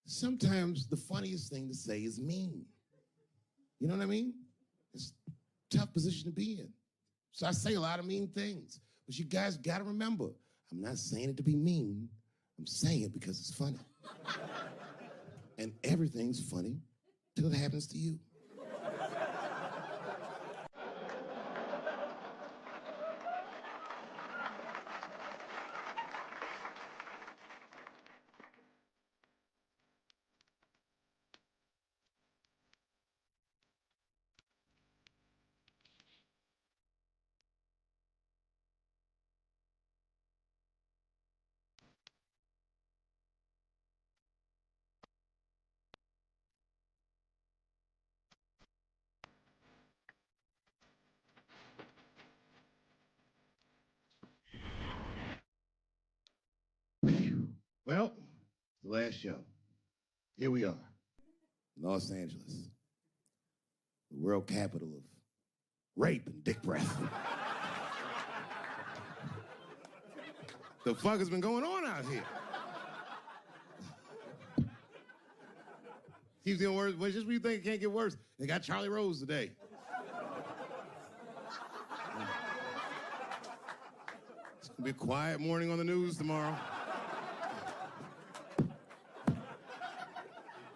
sometimes the funniest thing to say is mean. You know what I mean? It's a tough position to be in. So I say a lot of mean things. But you guys got to remember, I'm not saying it to be mean. I'm saying it because it's funny. And everything's funny till it happens to you. Well, the last show. Here we are, Los Angeles, the world capital of rape and dick breath. The fuck has been going on out here? Keeps getting worse. Well, just when you think it can't get worse, they got Charlie Rose today. It's gonna be a quiet morning on the news tomorrow.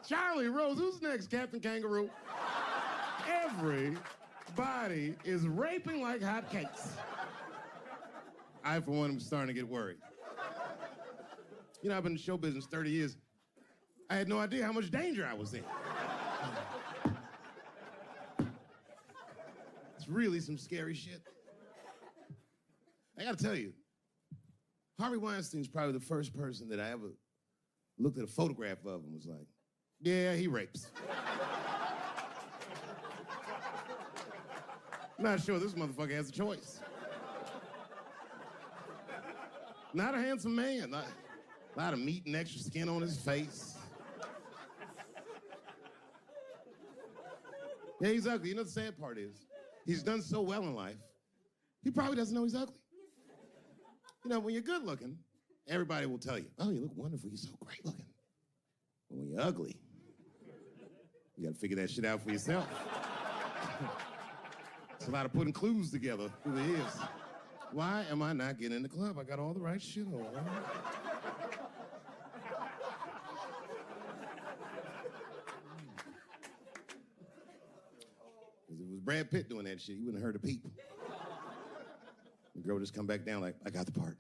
Charlie Rose, who's next? Captain Kangaroo? Everybody is raping like hotcakes. I, for one, am starting to get worried. You know, I've been in show business 30 years. I had no idea how much danger I was in. It's really some scary shit. I gotta tell you, Harvey Weinstein's probably the first person that I ever looked at a photograph of and was like, yeah, he rapes. I'm not sure this motherfucker has a choice. Not a handsome man. A lot of meat and extra skin on his face. Yeah, he's ugly. You know the sad part is, he's done so well in life, he probably doesn't know he's ugly. You know, when you're good looking, everybody will tell you, oh, you look wonderful, you're so great looking. But when you're ugly, you gotta figure that shit out for yourself. It's a lot of putting clues together through the years. Why am I not getting in the club? I got all the right shit on. If it was Brad Pitt doing that shit, you wouldn't have heard a peep. The girl just come back down like, I got the part.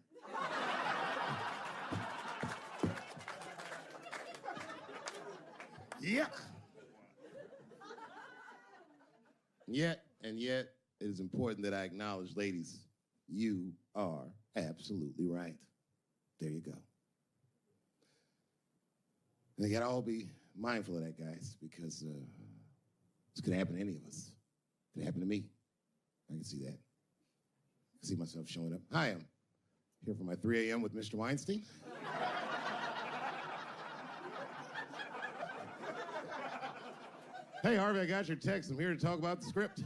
Yuck. Yet, it is important that I acknowledge, ladies, you are absolutely right. There you go. And they gotta all be mindful of that, guys, because this could happen to any of us. It could happen to me. I can see that. I can see myself showing up. Hi, I'm here for my 3 a.m. with Mr. Weinstein. Hey, Harvey, I got your text. I'm here to talk about the script.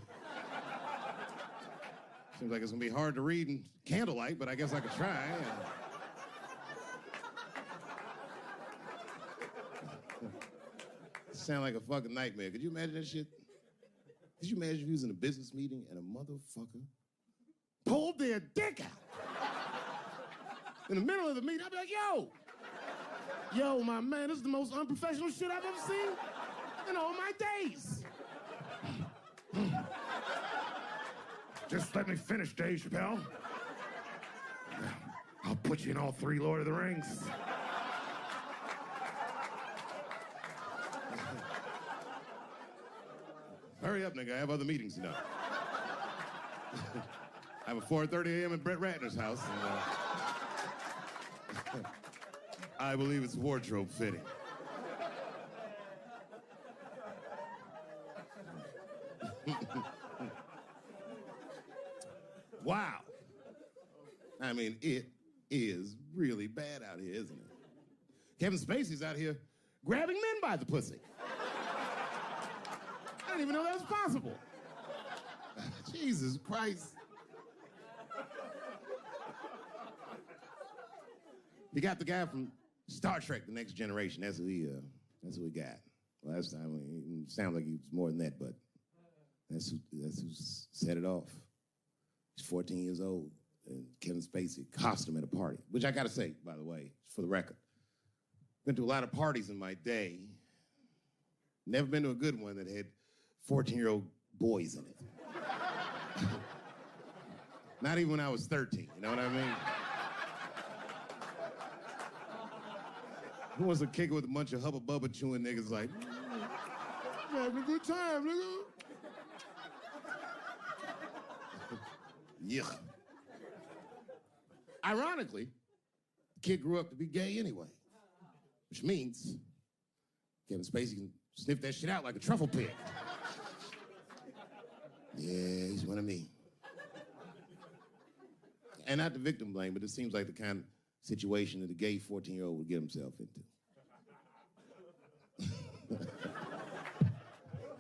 Seems like it's gonna be hard to read in candlelight, but I guess I could try. Sound like a fucking nightmare. Could you imagine that shit? Could you imagine if you was in a business meeting and a motherfucker pulled their dick out in the middle of the meeting? I'd be like, yo, my man, this is the most unprofessional shit I've ever seen in all my days. Just let me finish, Dave Chappelle. I'll put you in all 3 Lord of the Rings. Hurry up, nigga. I have other meetings tonight. I have a 4:30 a.m. at Brett Ratner's house. And, I believe it's wardrobe fitting. Wow. I mean, it is really bad out here, isn't it? Kevin Spacey's out here grabbing men by the pussy. I didn't even know that was possible. Jesus Christ. You got the guy from Star Trek, The Next Generation. That's who he That's what we got. Last time, it sounds like he was more than that, but that's who set it off. He's 14 years old, and Kevin Spacey cost him at a party, which I gotta say, by the way, for the record. Been to a lot of parties in my day. Never been to a good one that had 14-year-old boys in it. Not even when I was 13, you know what I mean? Who wants to kick it with a bunch of Hubba Bubba chewing niggas like, having a good time, nigga? Yeah. Ironically, the kid grew up to be gay anyway, which means Kevin Spacey can sniff that shit out like a truffle pig. Yeah, he's one of me. And not the victim blame, but it seems like the kind of situation that a gay 14-year-old would get himself into.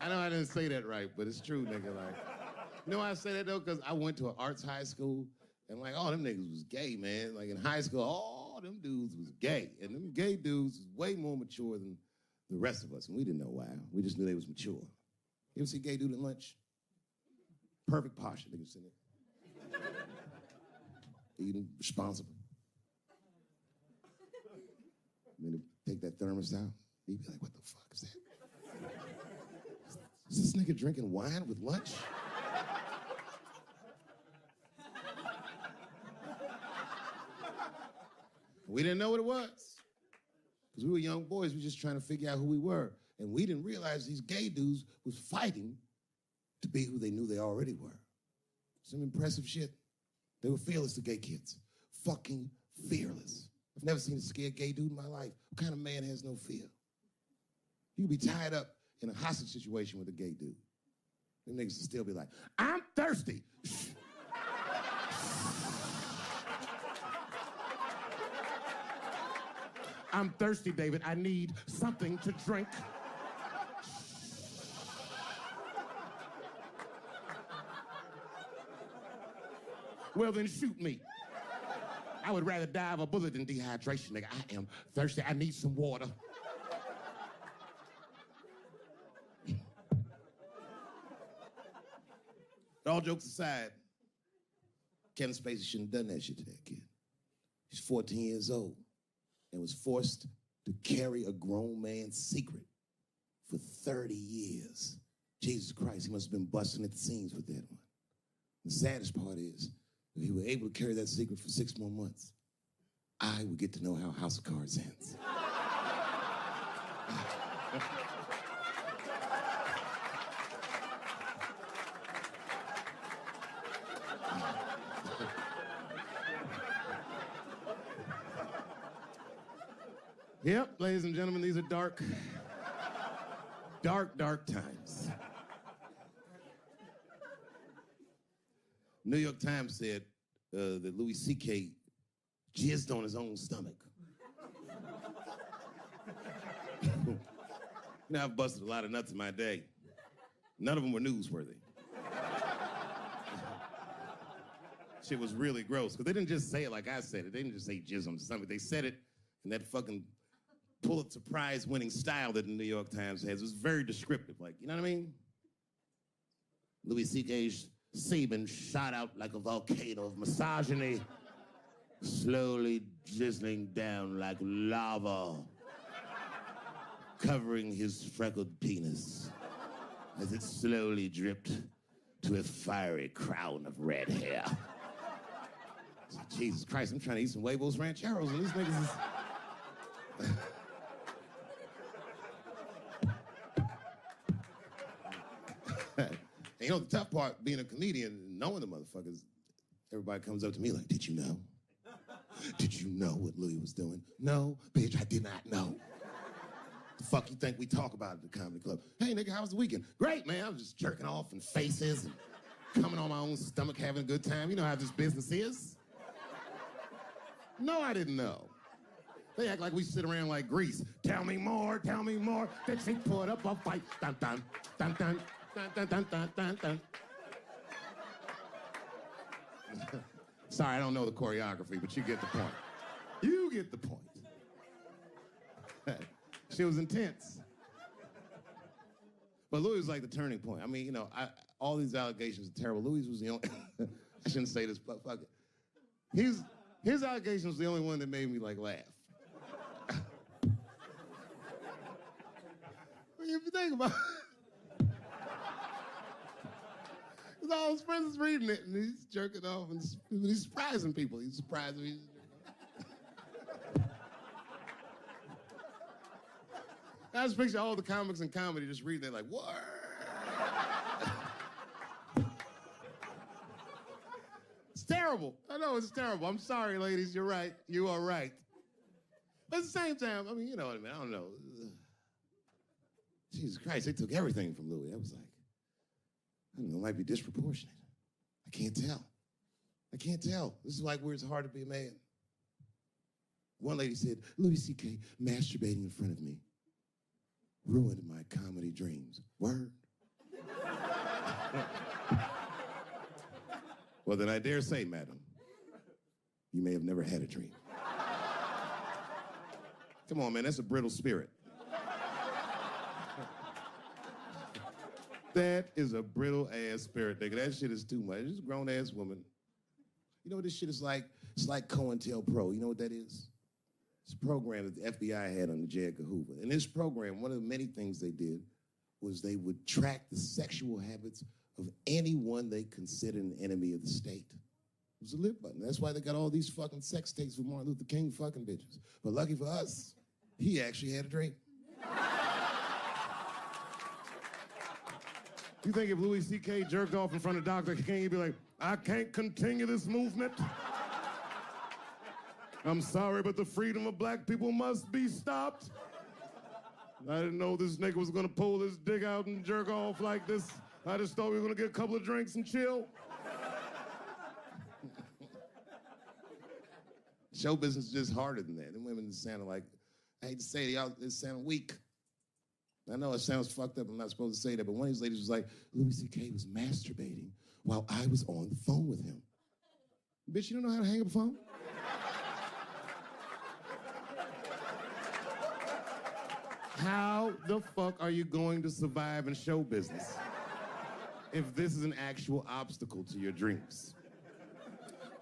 I know I didn't say that right, but it's true, nigga. Like, you know why I say that, though? Because I went to an arts high school, and, like, all them niggas was gay, man. Like, in high school, all them dudes was gay. And them gay dudes was way more mature than the rest of us, and we didn't know why. We just knew they was mature. You ever see a gay dude at lunch? Perfect posture, nigga, sitting there. Eating responsible. And then take that thermos out. He'd be like, what the fuck is that? Is this nigga drinking wine with lunch? We didn't know what it was. Because we were young boys, we were just trying to figure out who we were. And we didn't realize these gay dudes was fighting to be who they knew they already were. Some impressive shit. They were fearless, the gay kids. Fucking fearless. I've never seen a scared gay dude in my life. What kind of man has no fear? You could be tied up in a hostage situation with a gay dude. Them niggas would still be like, I'm thirsty. I'm thirsty, David. I need something to drink. Well, then shoot me. I would rather die of a bullet than dehydration, nigga. I am thirsty. I need some water. All jokes aside, Kevin Spacey shouldn't have done that shit to that kid. He's 14 years old and was forced to carry a grown man's secret for 30 years. Jesus Christ, he must have been busting at the seams with that one. The saddest part is, if he were able to carry that secret for 6 more months, I would get to know how House of Cards ends. Yep, ladies and gentlemen, these are dark, dark times. New York Times said that Louis C.K. jizzed on his own stomach. You know, I've busted a lot of nuts in my day. None of them were newsworthy. Shit was really gross, because they didn't just say it like I said it. They didn't just say jizz on the stomach. They said it in that fucking Pulitzer Prize-winning style that the New York Times has. It was very descriptive, like, you know what I mean? Louis C.K.'s semen shot out like a volcano of misogyny, slowly drizzling down like lava, covering his freckled penis as it slowly dripped to a fiery crown of red hair. Jesus Christ, I'm trying to eat some huevos rancheros, and these niggas is... And you know, the tough part, being a comedian, knowing the motherfuckers, everybody comes up to me like, did you know? Did you know what Louis was doing? No, bitch, I did not know. The fuck you think we talk about at the comedy club? Hey, nigga, how was the weekend? Great, man. I was just jerking off and faces and coming on my own stomach, having a good time. You know how this business is. No, I didn't know. They act like we sit around like Grease. Tell me more, that she put up a fight. Dun, dun, dun, dun, dun, dun, dun, dun, dun, dun. Sorry, I don't know the choreography, but you get the point. You get the point. She was intense. But Louis was like the turning point. I mean, you know, all these allegations are terrible. Louis was the only, I shouldn't say this, but fuck it. His allegation was the only one that made me like laugh. If you think about it, all his friends is reading it and he's jerking off and he's surprising people. He's surprising me. I just picture all the comics in comedy just reading it like, what? It's terrible. I know it's terrible. I'm sorry, ladies. You're right. You are right. But at the same time, I mean, you know what I mean? I don't know. Jesus Christ, they took everything from Louis. I was like, I don't know, it might be disproportionate. I can't tell. I can't tell. This is like where it's hard to be a man. One lady said, Louis C.K. masturbating in front of me ruined my comedy dreams. Word. Well, then I dare say, madam, you may have never had a dream. Come on, man, that's a brittle spirit. That is a brittle-ass spirit, nigga. That shit is too much. This is a grown-ass woman. You know what this shit is like? It's like COINTELPRO. You know what that is? It's a program that the FBI had under J. Edgar Hoover. In this program, one of the many things they did was they would track the sexual habits of anyone they considered an enemy of the state. It was a lip button. That's why they got all these fucking sex tapes with Martin Luther King fucking bitches. But lucky for us, he actually had a dream. You think if Louis C.K. jerked off in front of Dr. King, he'd be like, I can't continue this movement? I'm sorry, but the freedom of black people must be stopped. I didn't know this nigga was gonna pull his dick out and jerk off like this. I just thought we were gonna get a couple of drinks and chill. Show business is just harder than that. The women just sounded like, I hate to say it, y'all, they sound weak. I know it sounds fucked up, I'm not supposed to say that, but one of these ladies was like, Louis C.K. was masturbating while I was on the phone with him. Bitch, you don't know how to hang up a phone? How the fuck are you going to survive in show business if this is an actual obstacle to your dreams?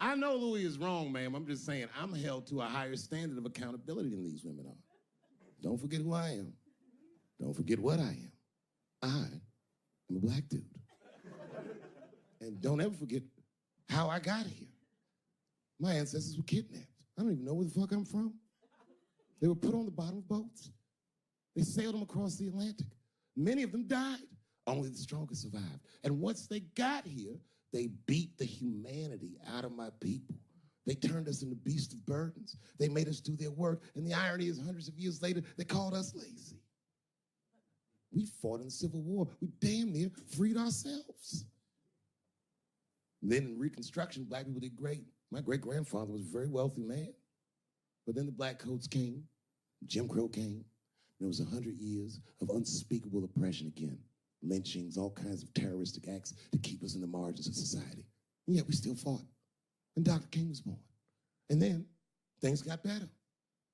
I know Louis is wrong, ma'am. I'm just saying I'm held to a higher standard of accountability than these women are. Don't forget who I am. Don't forget what I am. I am a black dude. And don't ever forget how I got here. My ancestors were kidnapped. I don't even know where the fuck I'm from. They were put on the bottom of boats. They sailed them across the Atlantic. Many of them died. Only the strongest survived. And once they got here, they beat the humanity out of my people. They turned us into beasts of burdens. They made us do their work. And the irony is, hundreds of years later, they called us lazy. We fought in the Civil War. We damn near freed ourselves. And then in Reconstruction, black people did great. My great-grandfather was a very wealthy man. But then the black coats came, Jim Crow came. There was 100 years of unspeakable oppression again. Lynchings, all kinds of terroristic acts to keep us in the margins of society. And yet we still fought. And Dr. King was born. And then things got better.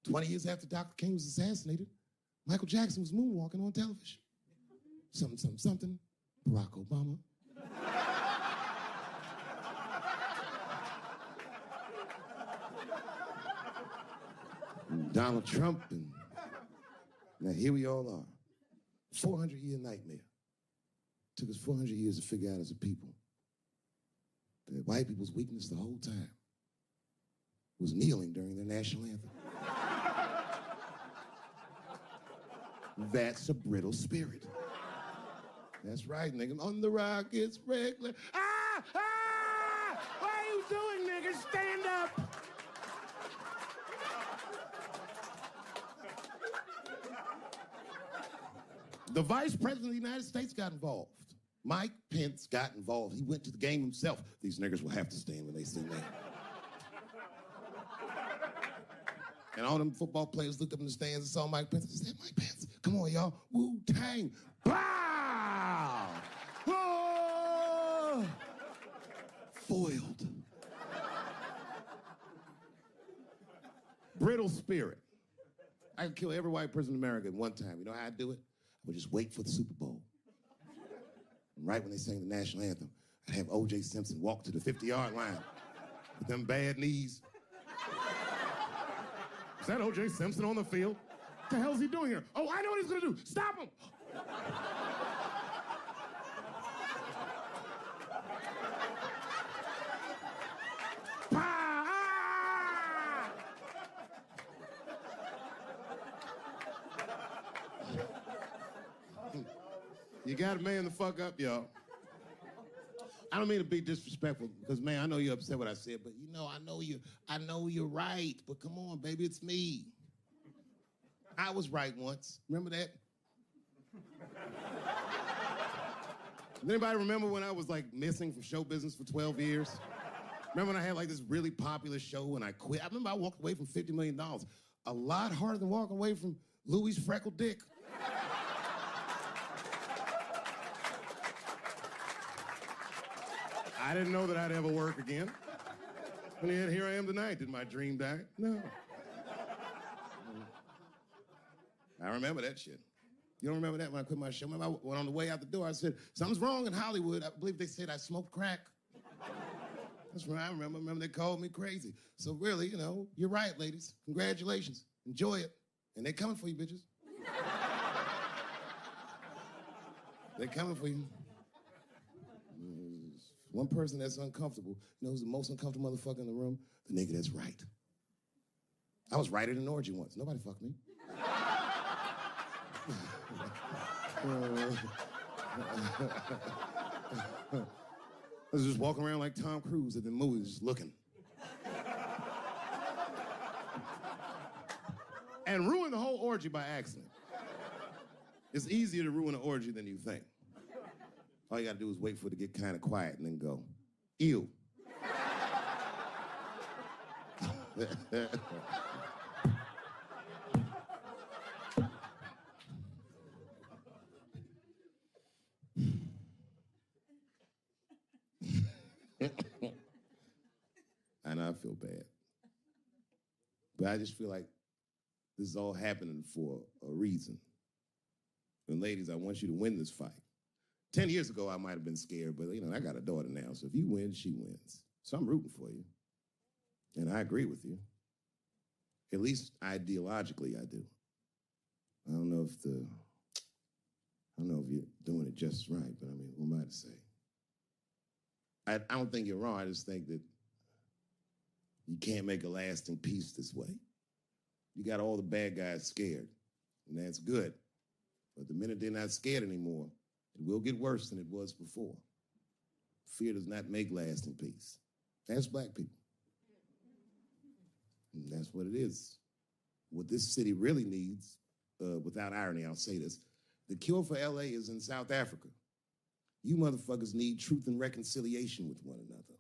20 years after Dr. King was assassinated, Michael Jackson was moonwalking on television. Something, something, something, Barack Obama. Donald Trump, and now here we all are. 400-year nightmare. Took us 400 years to figure out as a people that white people's weakness the whole time was kneeling during their national anthem. That's a brittle spirit. That's right, nigga. On the rock, it's regular. Ah! Ah! What are you doing, nigga? Stand up! The Vice President of the United States got involved. Mike Pence got involved. He went to the game himself. These niggers will have to stand when they sing that. And all them football players looked up in the stands and saw Mike Pence and said, Mike Pence, come on, y'all. Wu-Tang. Bow! Oh! Foiled. Brittle spirit. I could kill every white person in America at one time. You know how I'd do it? I would just wait for the Super Bowl. And right when they sang the national anthem, I'd have O.J. Simpson walk to the 50-yard line with them bad knees. Is that O.J. Simpson on the field? What the hell is he doing here? Oh, I know what he's gonna do. Stop him! You gotta man the fuck up, y'all. I don't mean to be disrespectful, because man, I know you're upset what I said, but you know, I know you're right, but come on, baby, it's me. I was right once. Remember that? Does anybody remember when I was like missing from show business for 12 years? Remember when I had like this really popular show and I quit? I remember I walked away from $50 million. A lot harder than walking away from Louis' freckled dick. I didn't know that I'd ever work again. And yet here I am tonight. Did my dream die? No. I remember that shit. You don't remember that when I quit my show? Remember I went on the way out the door, I said, something's wrong in Hollywood. I believe they said I smoked crack. That's right, I remember. Remember they called me crazy. So really, you know, you're right, ladies. Congratulations. Enjoy it. And they're coming for you, bitches. They're coming for you. One person that's uncomfortable. You know who's the most uncomfortable motherfucker in the room? The nigga that's right. I was right at an orgy once. Nobody fucked me. I was just walking around like Tom Cruise at the movies, just looking. And ruin the whole orgy by accident. It's easier to ruin an orgy than you think. All you gotta do is wait for it to get kind of quiet and then go, ew. I know I feel bad. But I just feel like this is all happening for a reason. And ladies, I want you to win this fight. 10 years ago, I might have been scared, but you know, I got a daughter now, so if you win, she wins. So I'm rooting for you. And I agree with you. At least ideologically, I do. I don't know if you're doing it just right, but I mean, who am I to say? I don't think you're wrong. I just think that you can't make a lasting peace this way. You got all the bad guys scared, and that's good. But the minute they're not scared anymore, it will get worse than it was before. Fear does not make lasting peace. That's black people. And that's what it is. What this city really needs, without irony, I'll say this, the cure for LA is in South Africa. You motherfuckers need truth and reconciliation with one another.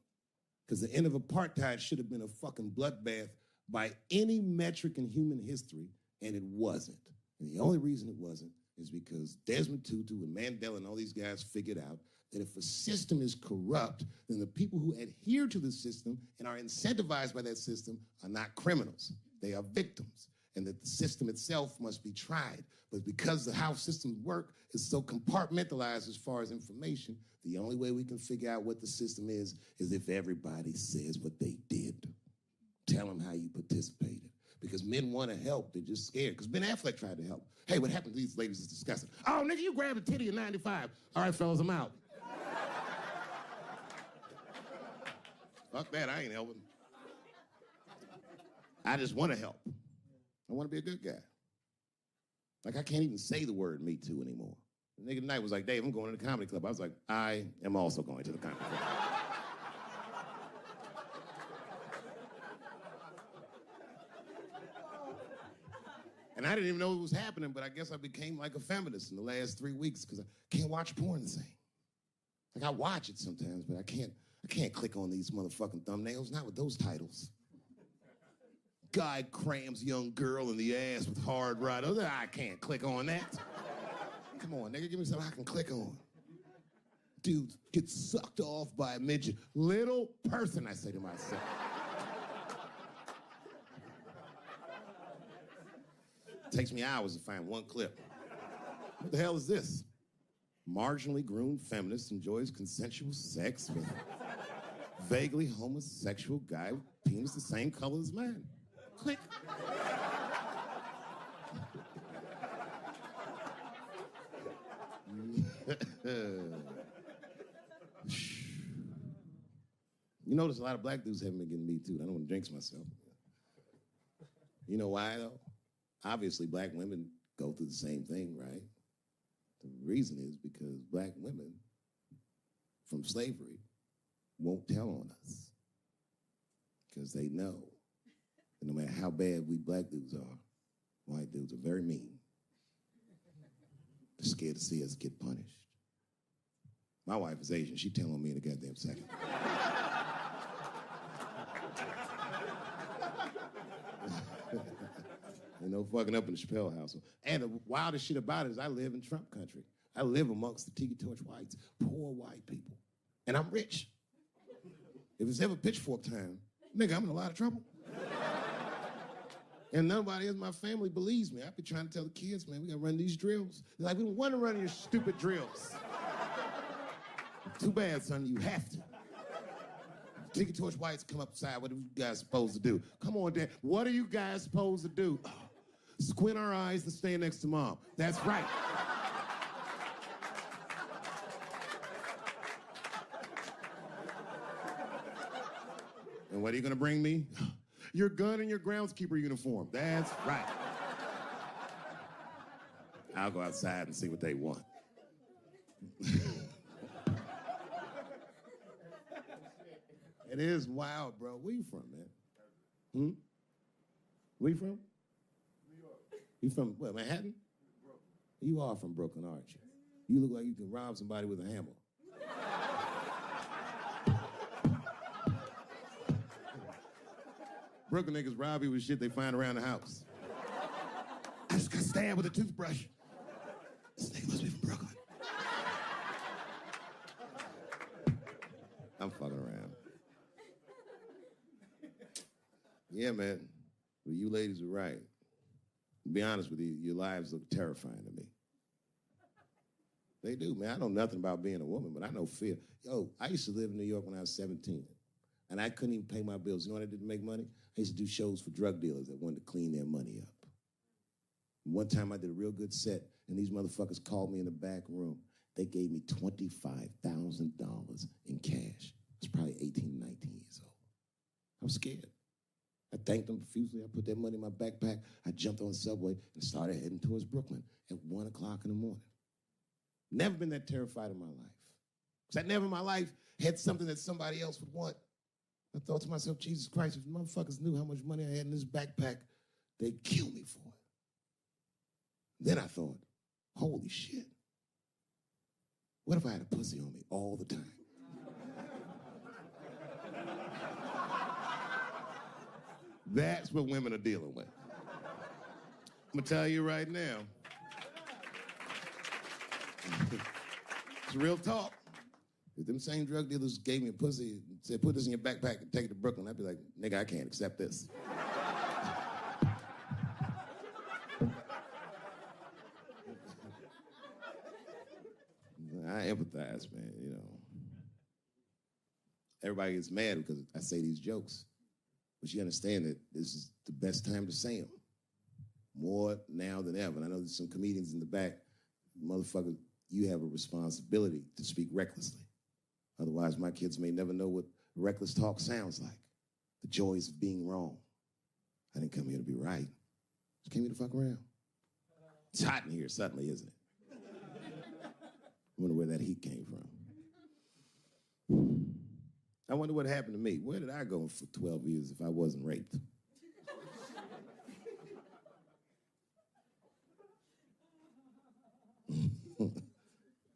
Because the end of apartheid should have been a fucking bloodbath by any metric in human history, and it wasn't. And the only reason it wasn't is because Desmond Tutu and Mandela and all these guys figured out that if a system is corrupt, then the people who adhere to the system and are incentivized by that system are not criminals. They are victims. And that the system itself must be tried. But because of how systems work is so compartmentalized as far as information, the only way we can figure out what the system is if everybody says what they did. Tell them how you participated. Because men want to help, they're just scared. Because Ben Affleck tried to help. Hey, what happened to these ladies is disgusting. Oh, nigga, you grabbed a titty in 95. All right, fellas, I'm out. Fuck that, I ain't helping. I just want to help. I want to be a good guy. Like, I can't even say the word Me Too anymore. The nigga tonight was like, Dave, I'm going to the comedy club. I was like, I am also going to the comedy club. And I didn't even know it was happening, but I guess I became like a feminist in the last 3 weeks because I can't watch porn the same. Like, I watch it sometimes, but I can't click on these motherfucking thumbnails, not with those titles. Guy crams young girl in the ass with hard right. I can't click on that. Come on, nigga, give me something I can click on. Dude gets sucked off by a midget. Little person, I say to myself. Takes me hours to find one clip. What the hell is this? Marginally groomed feminist enjoys consensual sex with vaguely homosexual guy with penis the same color as mine. Click. You notice a lot of black dudes haven't been getting me too. I don't want to jinx myself. You know why though? Obviously black women go through the same thing, right? The reason is because black women from slavery won't tell on us because they know that no matter how bad we black dudes are, white dudes are very mean. They're scared to see us get punished. My wife is Asian. She'd tell on me in a goddamn second. Ain't no fucking up in the Chappelle household. And the wildest shit about it is I live in Trump country. I live amongst the tiki torch whites, poor white people. And I'm rich. If it's ever pitchfork time, nigga, I'm in a lot of trouble. And nobody in my family believes me. I be trying to tell the kids, man, we gotta run these drills. They're like, we don't want to run your stupid drills. Too bad, son, you have to. Tiki torch whites come upside, what are you guys supposed to do? Come on, Dad, what are you guys supposed to do? Squint our eyes and stay next to mom. That's right. And what are you gonna bring me? Your gun and your groundskeeper uniform. That's right. I'll go outside and see what they want. It is wild, bro. Where you from, man? Where you from? New York. You from, what, Manhattan? Brooklyn. You are from Brooklyn, aren't you? You look like you can rob somebody with a hammer. Brooklyn niggas rob you with shit they find around the house. I just got stabbed with a toothbrush. This nigga must be from Brooklyn. I'm fucking around. Yeah, man. Well, you ladies are right. To be honest with you, your lives look terrifying to me. They do, man. I know nothing about being a woman, but I know fear. Yo, I used to live in New York when I was 17, and I couldn't even pay my bills. You know what I did to make money? I used to do shows for drug dealers that wanted to clean their money up. One time I did a real good set, and these motherfuckers called me in the back room. They gave me $25,000 in cash. I was probably 18, 19 years old. I was scared. I thanked them profusely. I put that money in my backpack. I jumped on the subway and started heading towards Brooklyn at 1 o'clock in the morning. Never been that terrified in my life. Because I never in my life had something that somebody else would want. I thought to myself, Jesus Christ, if motherfuckers knew how much money I had in this backpack, they'd kill me for it. Then I thought, holy shit. What if I had a pussy on me all the time? That's what women are dealing with. I'm gonna tell you right now. It's real talk. If them same drug dealers gave me a pussy and said, put this in your backpack and take it to Brooklyn, I'd be like, nigga, I can't accept this. I empathize, man, you know. Everybody gets mad because I say these jokes. But you understand that this is the best time to say them. More now than ever. And I know there's some comedians in the back. Motherfucker, you have a responsibility to speak recklessly. Otherwise, my kids may never know what reckless talk sounds like. The joys of being wrong. I didn't come here to be right. I just came here to fuck around. It's hot in here suddenly, isn't it? I wonder where that heat came from. I wonder what happened to me. Where did I go for 12 years if I wasn't raped?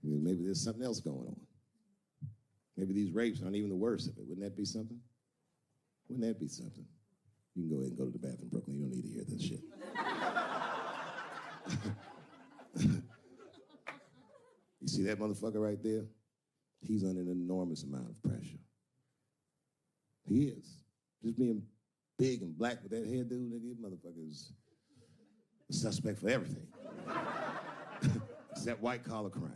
Maybe there's something else going on. Maybe these rapes aren't even the worst of it. Wouldn't that be something? Wouldn't that be something? You can go ahead and go to the bathroom, Brooklyn. You don't need to hear this shit. You see that motherfucker right there? He's under an enormous amount of pressure. He is. Just being big and black with that hairdo, nigga, motherfuckers. a suspect for everything. Except white-collar crime.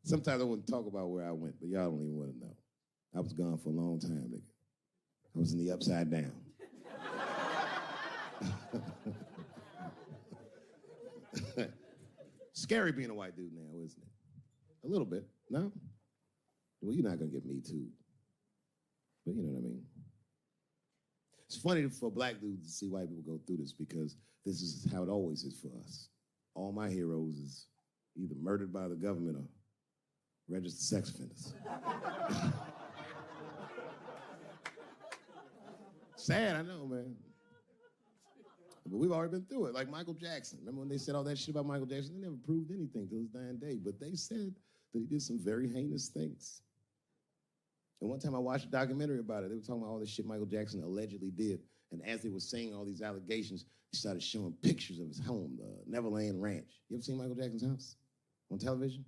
Sometimes I wouldn't talk about where I went, but y'all don't even want to know. I was gone for a long time, nigga. I was in the upside down. Scary being a white dude now, isn't it? A little bit, no? Well, you're not gonna get me too. But you know what I mean? It's funny for black dudes to see white people go through this because this is how it always is for us. All my heroes is either murdered by the government or registered sex offenders. Sad, I know, man. But we've already been through it, like Michael Jackson. Remember when they said all that shit about Michael Jackson? They never proved anything till his dying day, but they said that he did some very heinous things. And one time I watched a documentary about it. They were talking about all the shit Michael Jackson allegedly did. And as they were saying all these allegations, they started showing pictures of his home, the Neverland Ranch. You ever seen Michael Jackson's house on television?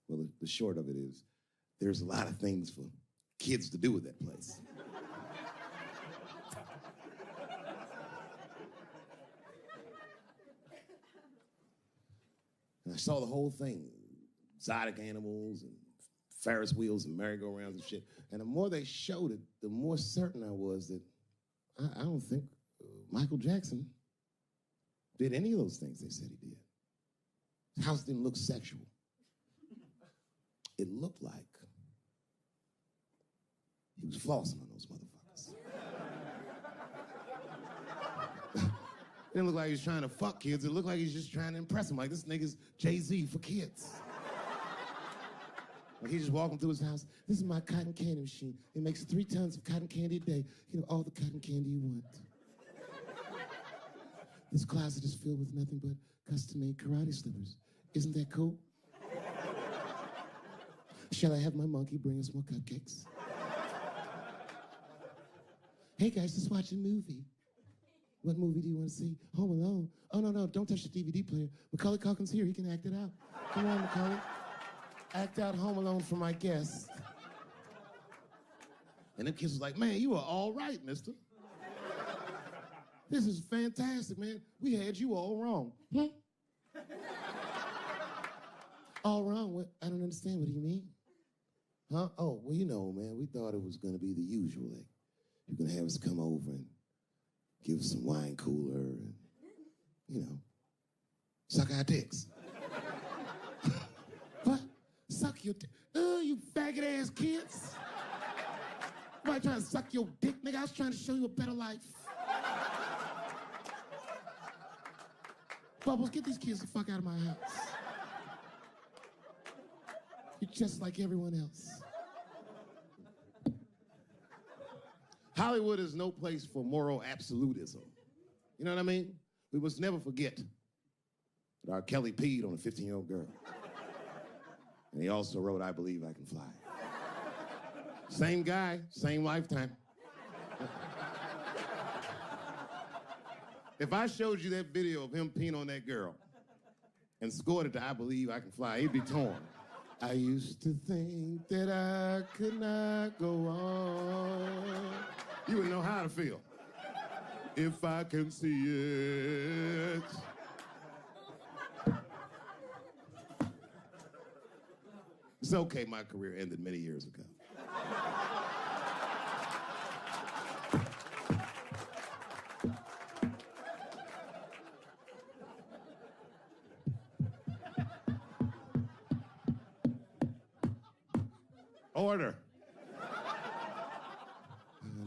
Well, the short of it is, there's a lot of things for kids to do with that place. And I saw the whole thing, exotic animals and Ferris wheels and merry-go-rounds and shit. And the more they showed it, the more certain I was that I don't think Michael Jackson did any of those things they said he did. His house didn't look sexual. It looked like he was flossing on those motherfuckers. It didn't look like he was trying to fuck kids. It looked like he was just trying to impress them. Like, this nigga's Jay-Z for kids. Like, he just walking through his house. This is my cotton candy machine. It makes 3 tons of cotton candy a day. You know, all the cotton candy you want. This closet is filled with nothing but custom-made karate slippers. Isn't that cool? Shall I have my monkey bring us more cupcakes? Hey guys, let's watch a movie. What movie do you want to see? Home Alone. Oh, no, don't touch the DVD player. Macaulay Culkin's here, he can act it out. Come on, Macaulay. Act out Home Alone for my guests. And them kids was like, man, you are all right, mister. This is fantastic, man. We had you all wrong. All wrong? What? I don't understand. What do you mean? Huh? Oh, well, you know, man, we thought it was going to be the usual. Like, you're going to have us come over and give us some wine cooler and, you know, suck our dicks. What? Suck your dick? Oh, you faggot-ass kids. Why trying to suck your dick, nigga? I was trying to show you a better life. Bubbles, get these kids the fuck out of my house. You're just like everyone else. Hollywood is no place for moral absolutism. You know what I mean? We must never forget that R. Kelly peed on a 15-year-old girl. And he also wrote, I Believe I Can Fly. Same guy, same lifetime. If I showed you that video of him peeing on that girl and scored it to I Believe I Can Fly, he'd be torn. I used to think that I could not go on. You would know how to feel. If I can see it. It's okay, my career ended many years ago. Order.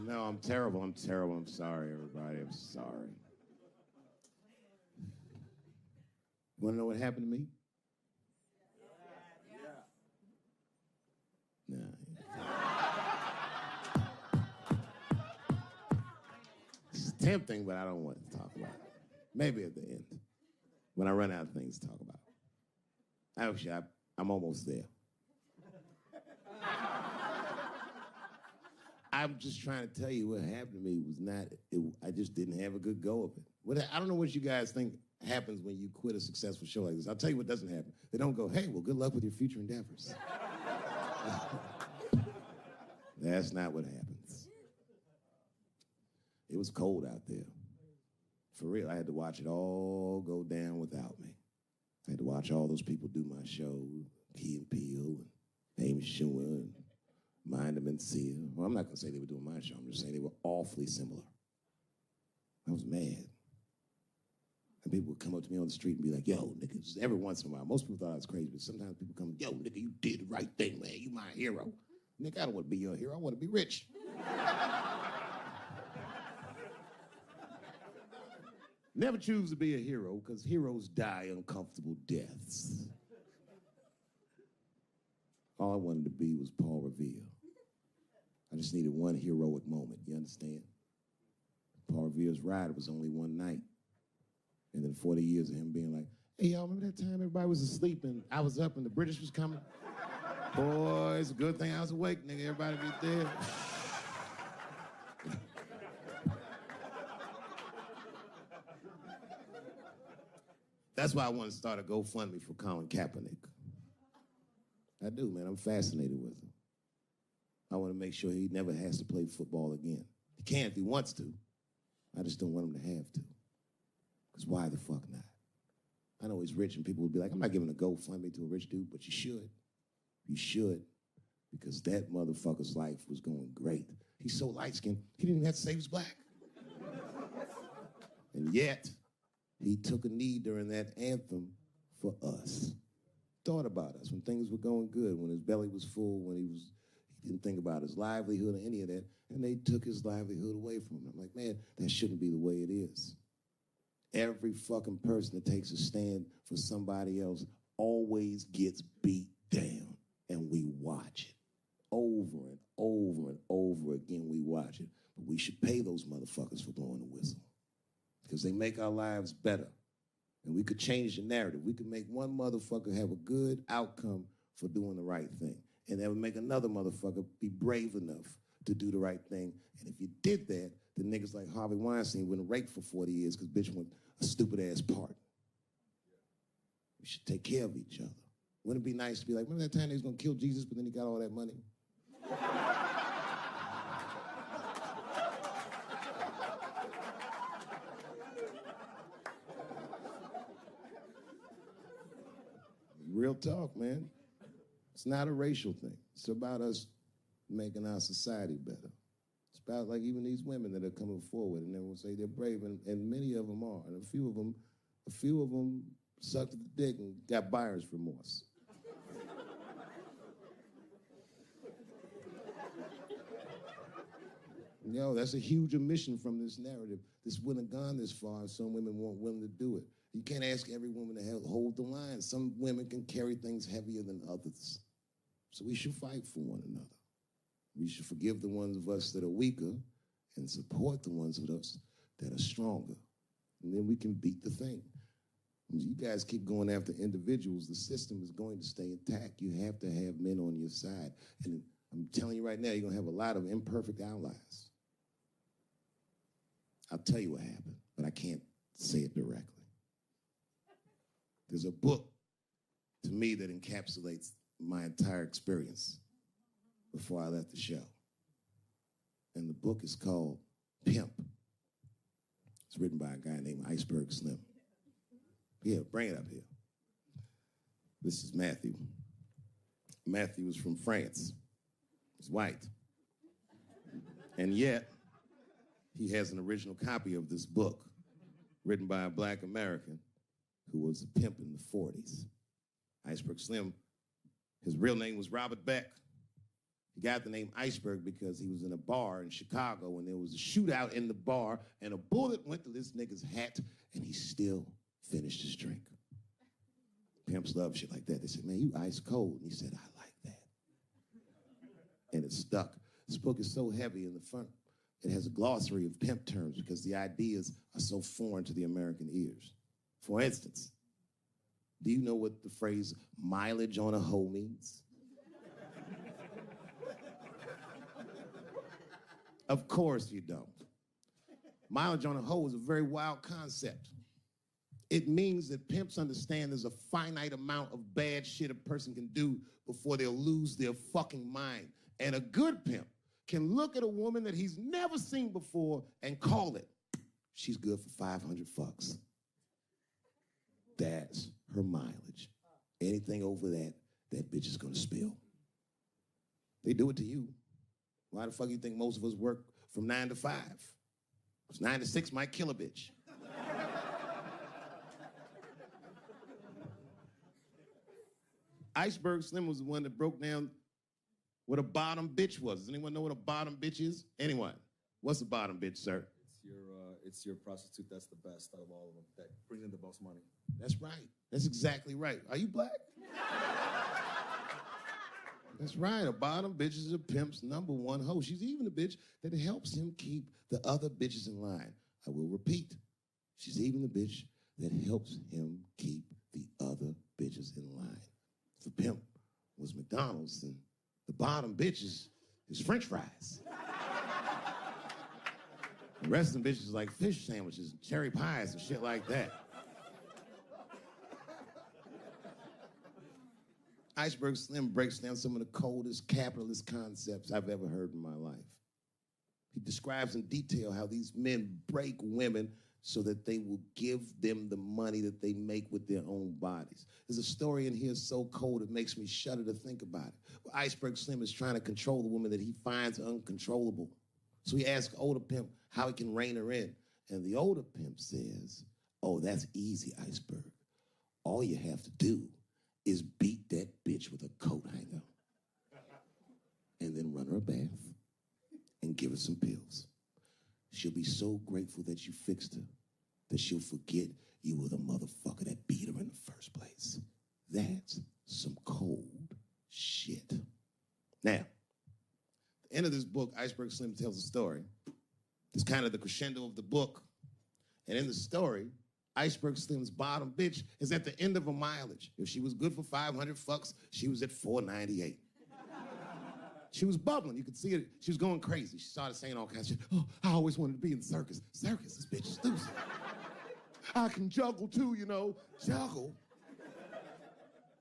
No, I'm terrible. I'm sorry, everybody. I'm sorry. You want to know what happened to me? No. It's tempting, but I don't want to talk about it. Maybe at the end, when I run out of things to talk about. Actually, I'm almost there. I'm just trying to tell you what happened to me was not, I just didn't have a good go of it. I don't know what you guys think happens when you quit a successful show like this. I'll tell you what doesn't happen. They don't go, hey, well, good luck with your future endeavors. That's not what happens. It was cold out there. For real, I had to watch it all go down without me. I had to watch all those people do my show, Key and Peele, and Amy Schumer, and Mind and Sia. Well, I'm not going to say they were doing my show. I'm just saying they were awfully similar. I was mad. And people would come up to me on the street and be like, yo, nigga, just every once in a while. Most people thought I was crazy, but sometimes people come, yo, nigga, you did the right thing, man. You my hero. Nigga, I don't want to be your hero. I want to be rich. Never choose to be a hero, because heroes die uncomfortable deaths. All I wanted to be was Paul Revere. I just needed one heroic moment, you understand? Paul Revere's ride was only one night. And then 40 years of him being like, hey, y'all, remember that time everybody was asleep and I was up and the British was coming? Boy, it's a good thing I was awake, nigga. Everybody be dead. That's why I want to start a GoFundMe for Colin Kaepernick. I do, man. I'm fascinated with him. I want to make sure he never has to play football again. He can if he wants to. I just don't want him to have to. Because why the fuck not? I know he's rich and people will be like, I'm not giving a GoFundMe to a rich dude, but you should. You should. Because that motherfucker's life was going great. He's so light-skinned, he didn't even have to say he was black. And yet, he took a knee during that anthem for us. Thought about us when things were going good, when his belly was full, when he didn't think about his livelihood or any of that, and they took his livelihood away from him. I'm like, man, that shouldn't be the way it is. Every fucking person that takes a stand for somebody else always gets beat down, and we watch it. Over and over and over again, we watch it. But we should pay those motherfuckers for blowing the whistle, because they make our lives better. And we could change the narrative. We could make one motherfucker have a good outcome for doing the right thing. And that would make another motherfucker be brave enough to do the right thing. And if you did that, then niggas like Harvey Weinstein wouldn't rake for 40 years because bitch went a stupid-ass part. We should take care of each other. Wouldn't it be nice to be like, remember that time they was going to kill Jesus, but then he got all that money? Real talk, man. It's not a racial thing. It's about us making our society better. It's about like even these women that are coming forward and they will say they're brave, and many of them are. And a few of them sucked at the dick and got buyer's remorse. Yo, that's a huge omission from this narrative. This wouldn't have gone this far if some women weren't willing to do it. You can't ask every woman to hold the line. Some women can carry things heavier than others. So we should fight for one another. We should forgive the ones of us that are weaker and support the ones of us that are stronger. And then we can beat the thing. When you guys keep going after individuals, the system is going to stay intact. You have to have men on your side. And I'm telling you right now, you're going to have a lot of imperfect allies. I'll tell you what happened, but I can't say it directly. There's a book, to me, that encapsulates my entire experience before I left the show. And the book is called Pimp. It's written by a guy named Iceberg Slim. Yeah, bring it up here. This is Matthew. Matthew is from France. He's white. And yet, he has an original copy of this book written by a black American who was a pimp in the 40s. Iceberg Slim, his real name was Robert Beck. He got the name Iceberg because he was in a bar in Chicago and there was a shootout in the bar and a bullet went to this nigga's hat and he still finished his drink. Pimps love shit like that. They said, man, you ice cold. And he said, I like that. And it stuck. This book is so heavy in the front, it has a glossary of pimp terms because the ideas are so foreign to the American ears. For instance, do you know what the phrase mileage on a hoe means? Of course you don't. Mileage on a hoe is a very wild concept. It means that pimps understand there's a finite amount of bad shit a person can do before they'll lose their fucking mind. And a good pimp can look at a woman that he's never seen before and call it. She's good for 500 fucks. That's her mileage. Anything over that, that bitch is gonna spill. They do it to you. Why the fuck do you think most of us work from 9 to 5? Because 9 to 6 might kill a bitch. Iceberg Slim was the one that broke down what a bottom bitch was. Does anyone know what a bottom bitch is? Anyone? What's a bottom bitch, sir? It's your prostitute that's the best out of all of them, that brings in the most money. That's right. That's exactly right. Are you black? That's right. A bottom bitch is a pimp's number one hoe. She's even a bitch that helps him keep the other bitches in line. I will repeat. She's even the bitch that helps him keep the other bitches in line. If a pimp was McDonald's, then the bottom bitch is French fries. The rest of them bitches like fish sandwiches and cherry pies and shit like that. Iceberg Slim breaks down some of the coldest capitalist concepts I've ever heard in my life. He describes in detail how these men break women so that they will give them the money that they make with their own bodies. There's a story in here so cold it makes me shudder to think about it. Well, Iceberg Slim is trying to control the woman that he finds uncontrollable. So he asks older pimp how he can rein her in. And the older pimp says, oh, that's easy, Iceberg. All you have to do is beat that bitch with a coat hanger and then run her a bath and give her some pills. She'll be so grateful that you fixed her that she'll forget you were the motherfucker that beat her in the first place. That's some cold shit. Now, at the end of this book, Iceberg Slim tells a story. It's kind of the crescendo of the book. And in the story, Iceberg Slim's bottom bitch is at the end of her mileage. If she was good for 500 fucks, she was at 498. She was bubbling. You could see it. She was going crazy. She started saying all kinds of shit. Oh, I always wanted to be in the circus. Circus, this bitch is loose. I can juggle too, you know. Juggle.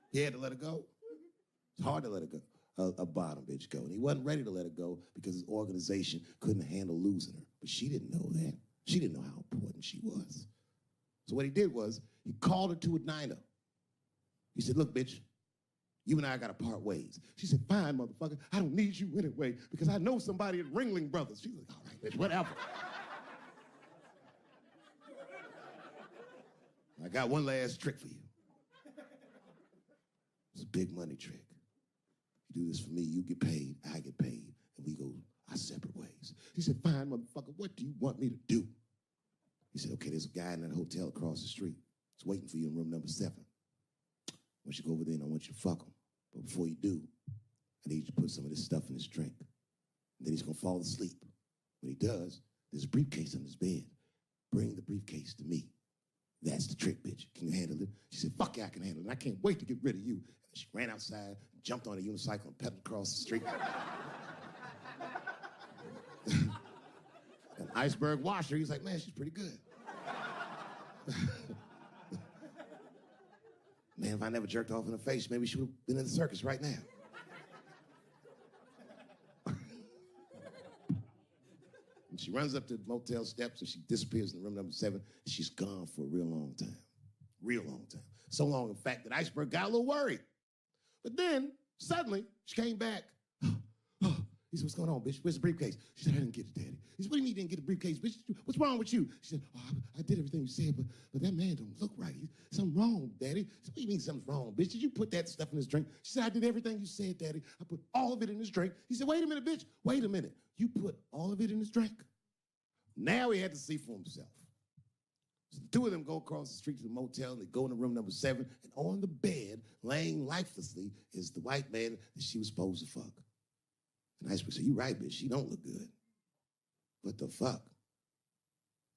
He had to let her go. It's hard to let her go. A bottom bitch go. And he wasn't ready to let her go because his organization couldn't handle losing her. But she didn't know that. She didn't know how important she was. So what he did was, he called her to a diner. He said, look, bitch, you and I gotta part ways. She said, fine, motherfucker, I don't need you anyway because I know somebody at Ringling Brothers. She's like, all right, bitch, whatever. I got one last trick for you. It's a big money trick. You do this for me, you get paid, I get paid, and we go our separate ways. He said, fine, motherfucker, what do you want me to do? He said, okay, there's a guy in that hotel across the street. He's waiting for you in room number 7. I want you to go over there and I want you to fuck him. But before you do, I need you to put some of this stuff in his drink. And then he's gonna fall asleep. When he does, there's a briefcase on his bed. Bring the briefcase to me. That's the trick, bitch. Can you handle it? She said, fuck yeah, I can handle it. I can't wait to get rid of you. And she ran outside, jumped on a unicycle and pedaled across the street. And Iceberg watched her. He's like, man, she's pretty good. Man, if I never jerked off in her face, maybe she would have been in the circus right now. And she runs up to the motel steps and she disappears in room number 7. And she's gone for a real long time. Real long time. So long, in fact, that Iceberg got a little worried. But then, suddenly, she came back. He said, what's going on, bitch? Where's the briefcase? She said, I didn't get it, Daddy. He said, what do you mean you didn't get the briefcase, bitch? What's wrong with you? She said, oh, I did everything you said, but that man don't look right. Something wrong, Daddy. He said, what do you mean something's wrong, bitch? Did you put that stuff in his drink? She said, I did everything you said, Daddy. I put all of it in his drink. He said, wait a minute, bitch. Wait a minute. You put all of it in his drink? Now he had to see for himself. So the two of them go across the street to the motel, and they go into room number 7, and on the bed, laying lifelessly, is the white man that she was supposed to fuck. And Iceberg said, you right, bitch, she don't look good. What the fuck?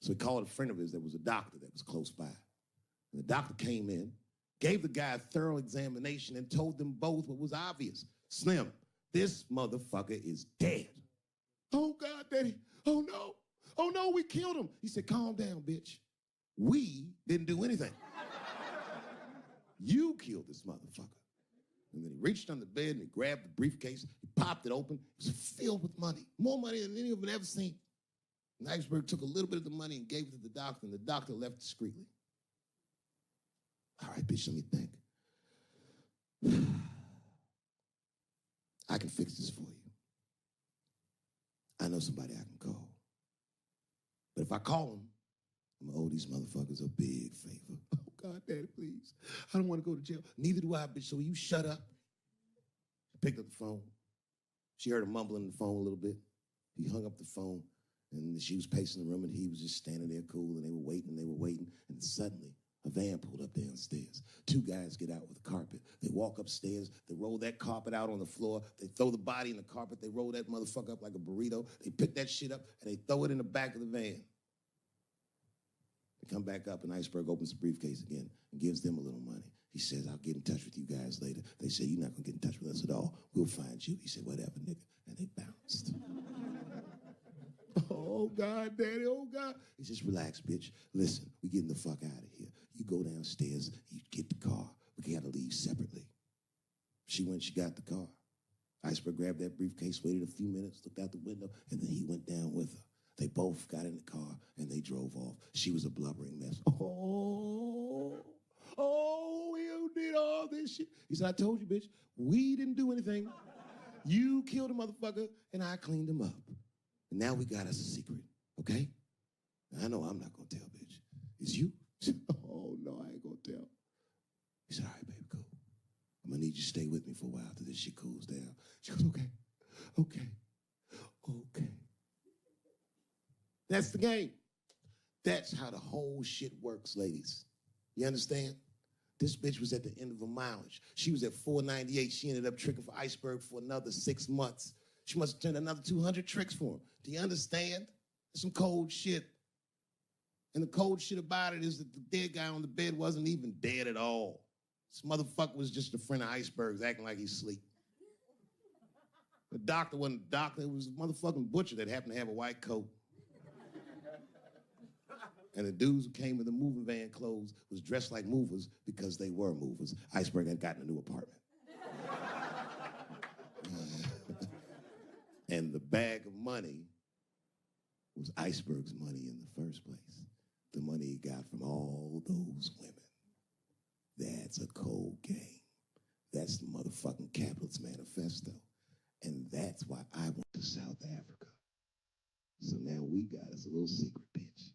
So he called a friend of his that was a doctor that was close by. And the doctor came in, gave the guy a thorough examination, and told them both what was obvious. Slim, this motherfucker is dead. Oh, God, Daddy. Oh, no. Oh, no, we killed him. He said, calm down, bitch. We didn't do anything. You killed this motherfucker. And then he reached under the bed and he grabbed the briefcase, he popped it open. It was filled with money, more money than any of them had ever seen. And Iceberg took a little bit of the money and gave it to the doctor, and the doctor left discreetly. All right, bitch, let me think. I can fix this for you. I know somebody I can call. But if I call him, I'm gonna owe these motherfuckers a big favor. Oh, God, Daddy, please. I don't want to go to jail. Neither do I, bitch, so will you shut up? She picked up the phone. She heard him mumbling on the phone a little bit. He hung up the phone, and she was pacing the room, and he was just standing there cool, and they were waiting, and suddenly a van pulled up downstairs. Two guys get out with a carpet. They walk upstairs. They roll that carpet out on the floor. They throw the body in the carpet. They roll that motherfucker up like a burrito. They pick that shit up, and they throw it in the back of the van. They come back up, and Iceberg opens the briefcase again and gives them a little money. He says, I'll get in touch with you guys later. They say, you're not going to get in touch with us at all. We'll find you. He said, whatever, nigga. And they bounced. Oh, God, Daddy, oh, God. He says, relax, bitch. Listen, we getting the fuck out of here. You go downstairs, you get the car. We got to leave separately. She went, she got the car. Iceberg grabbed that briefcase, waited a few minutes, looked out the window, and then he went down with her. They both got in the car, and they drove off. She was a blubbering mess. Oh, you did all this shit. He said, I told you, bitch, we didn't do anything. You killed a motherfucker, and I cleaned him up. And now we got us a secret, okay? Now, I know I'm not going to tell, bitch. It's you? Oh, no, I ain't going to tell. He said, all right, baby, cool. I'm going to need you to stay with me for a while till this shit cools down. She goes, okay. That's the game. That's how the whole shit works, ladies. You understand? This bitch was at the end of her mileage. She was at 498. She ended up tricking for Iceberg for another 6 months. She must have turned another 200 tricks for him. Do you understand? That's some cold shit. And the cold shit about it is that the dead guy on the bed wasn't even dead at all. This motherfucker was just a friend of Iceberg's acting like he's asleep. The doctor wasn't a doctor. It was a motherfucking butcher that happened to have a white coat. And the dudes who came in the moving van clothes was dressed like movers because they were movers. Iceberg had gotten a new apartment. And the bag of money was Iceberg's money in the first place. The money he got from all those women. That's a cold game. That's the motherfucking capitalist manifesto. And that's why I went to South Africa. So now we got us a little secret, bitch.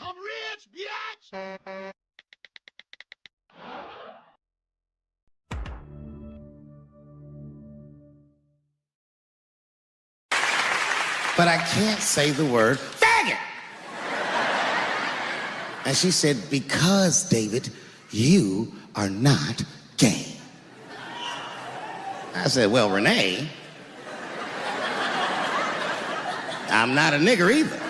I'm rich, bitch! But I can't say the word faggot. And she said, because, David, you are not gay. I said, well, Renee, I'm not a nigger either.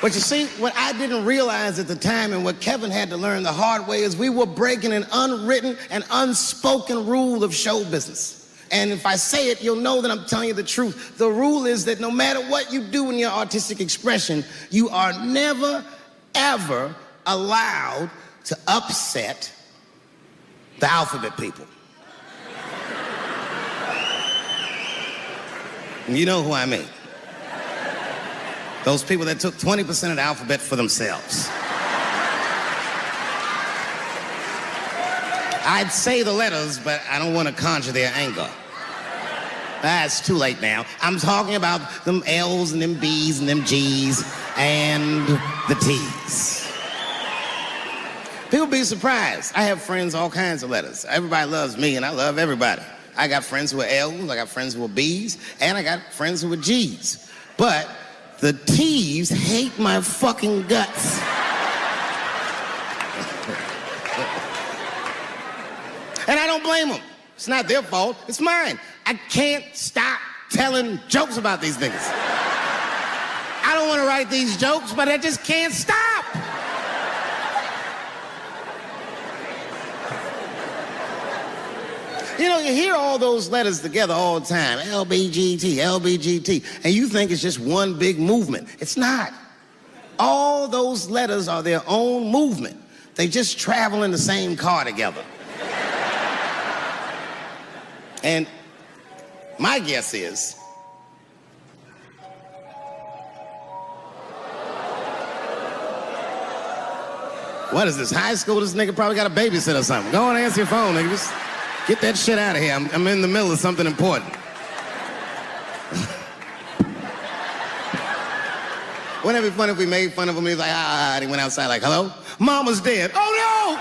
But you see, what I didn't realize at the time and what Kevin had to learn the hard way is we were breaking an unwritten and unspoken rule of show business. And if I say it, you'll know that I'm telling you the truth. The rule is that no matter what you do in your artistic expression, you are never, ever allowed to upset the alphabet people. You know who I mean. Those people that took 20% of the alphabet for themselves. I'd say the letters, but I don't want to conjure their anger. It's too late now. I'm talking about them L's and them B's and them G's and the T's. People be surprised. I have friends, all kinds of letters. Everybody loves me, and I love everybody. I got friends who are L's, I got friends who are B's, and I got friends who are G's. But the T's hate my fucking guts. And I don't blame them. It's not their fault, it's mine. I can't stop telling jokes about these niggas. I don't want to write these jokes, but I just can't stop. You know, you hear all those letters together all the time, LBGT, LBGT, and you think it's just one big movement. It's not. All those letters are their own movement. They just travel in the same car together. And my guess is, what is this, high school? This nigga probably got a babysitter or something. Go on and answer your phone, nigga. Just get that shit out of here. I'm in the middle of something important. Wouldn't it be funny if we made fun of him? He's like, and he went outside like, hello? Mama's dead. Oh,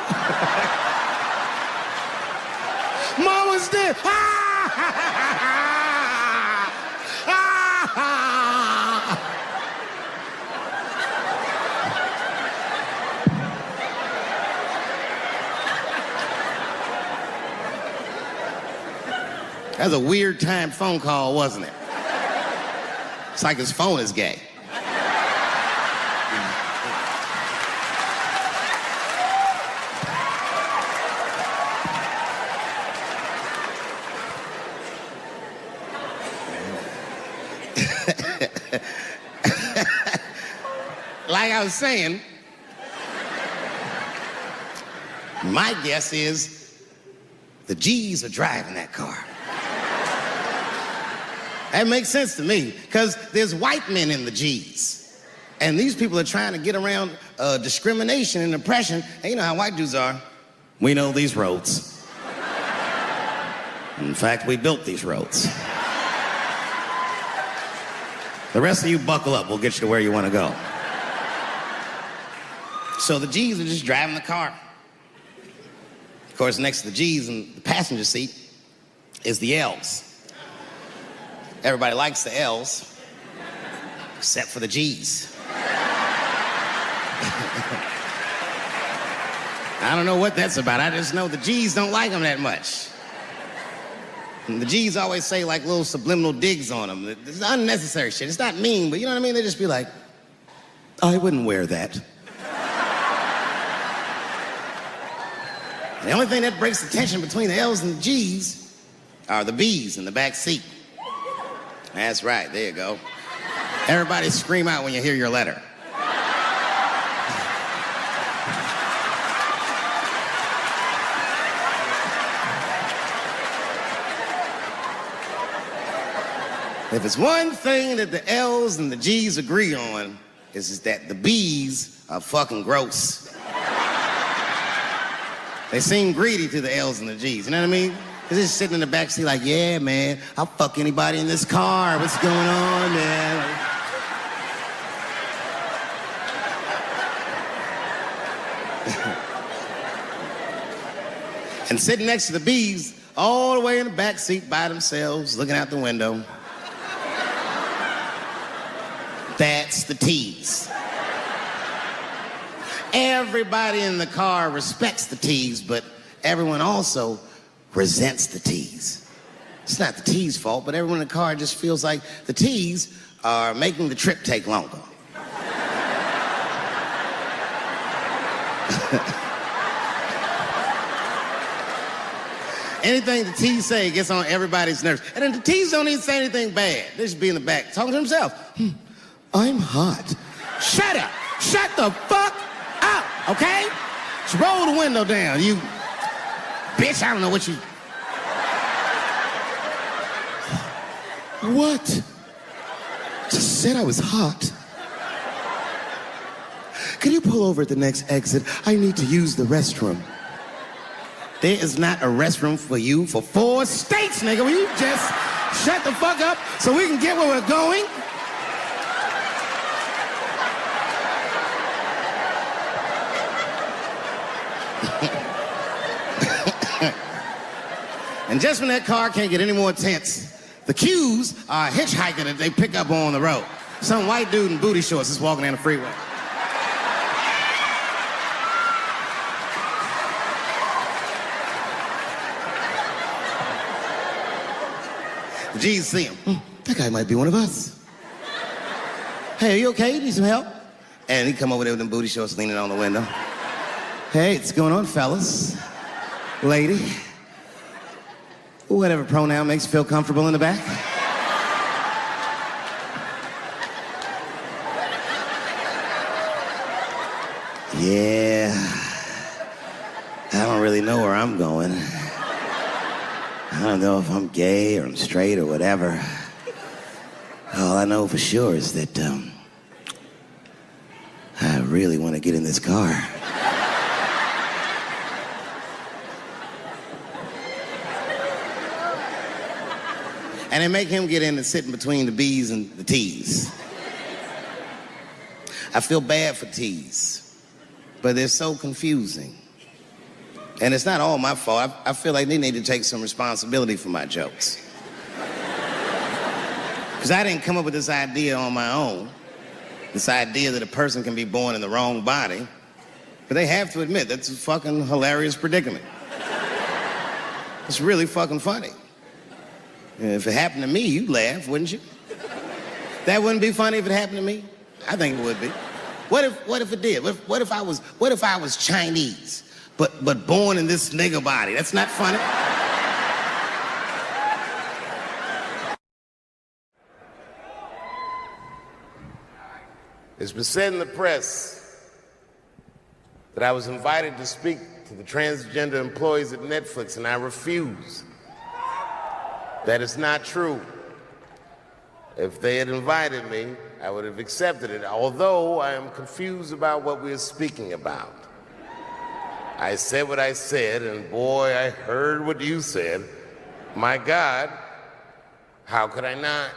no! Mama's dead. That was a weird time phone call, wasn't it? It's like his phone is gay. Like I was saying, my guess is the G's are driving that car. That makes sense to me, because there's white men in the G's. And these people are trying to get around discrimination and oppression. And you know how white dudes are. We know these roads. In fact, we built these roads. The rest of you buckle up. We'll get you to where you want to go. So the G's are just driving the car. Of course, next to the G's in the passenger seat is the L's. Everybody likes the L's, except for the G's. I don't know what that's about. I just know the G's don't like them that much. And the G's always say like little subliminal digs on them. It's unnecessary shit. It's not mean, but you know what I mean? They just be like, I wouldn't wear that. The only thing that breaks the tension between the L's and the G's are the B's in the back seat. That's right, there you go. Everybody scream out when you hear your letter. If it's one thing that the L's and the G's agree on, is that the B's are fucking gross. They seem greedy to the L's and the G's, you know what I mean? They're just sitting in the backseat like, yeah, man, I'll fuck anybody in this car. What's going on, man? And sitting next to the B's, all the way in the backseat by themselves, looking out the window. That's the T's. Everybody in the car respects the T's, but everyone also resents the T's. It's not the T's' fault, but everyone in the car just feels like the T's are making the trip take longer. Anything the T's say gets on everybody's nerves. And then the T's don't even say anything bad. They just be in the back talking to themselves. I'm hot. Shut up. Shut the fuck up, okay? Just roll the window down, you bitch. I don't know what you... What? Just said I was hot. Can you pull over at the next exit? I need to use the restroom. There is not a restroom for you for 4 states, nigga. Will you just shut the fuck up so we can get where we're going? And just when that car can't get any more tense, the cues are a hitchhiker that they pick up on the road. Some white dude in booty shorts is walking down the freeway. The G's see him. That guy might be one of us. Hey, are you okay? Need some help? And he come over there with them booty shorts leaning on the window. Hey, what's going on, fellas? Lady? Whatever pronoun makes you feel comfortable in the back. Yeah. I don't really know where I'm going. I don't know if I'm gay or I'm straight or whatever. All I know for sure is that I really want to get in this car. And they make him get in and sit in between the B's and the T's. I feel bad for T's, but they're so confusing. And it's not all my fault. I feel like they need to take some responsibility for my jokes. Because I didn't come up with this idea on my own. This idea that a person can be born in the wrong body. But they have to admit, that's a fucking hilarious predicament. It's really fucking funny. If it happened to me, you'd laugh, wouldn't you? That wouldn't be funny if it happened to me? I think it would be. What if it did? What if I was Chinese, but born in this nigga body? That's not funny. It's been said in the press that I was invited to speak to the transgender employees at Netflix, and I refuse. That is not true. If they had invited me, I would have accepted it, although I am confused about what we are speaking about. I said what I said, and boy, I heard what you said. My God, how could I not?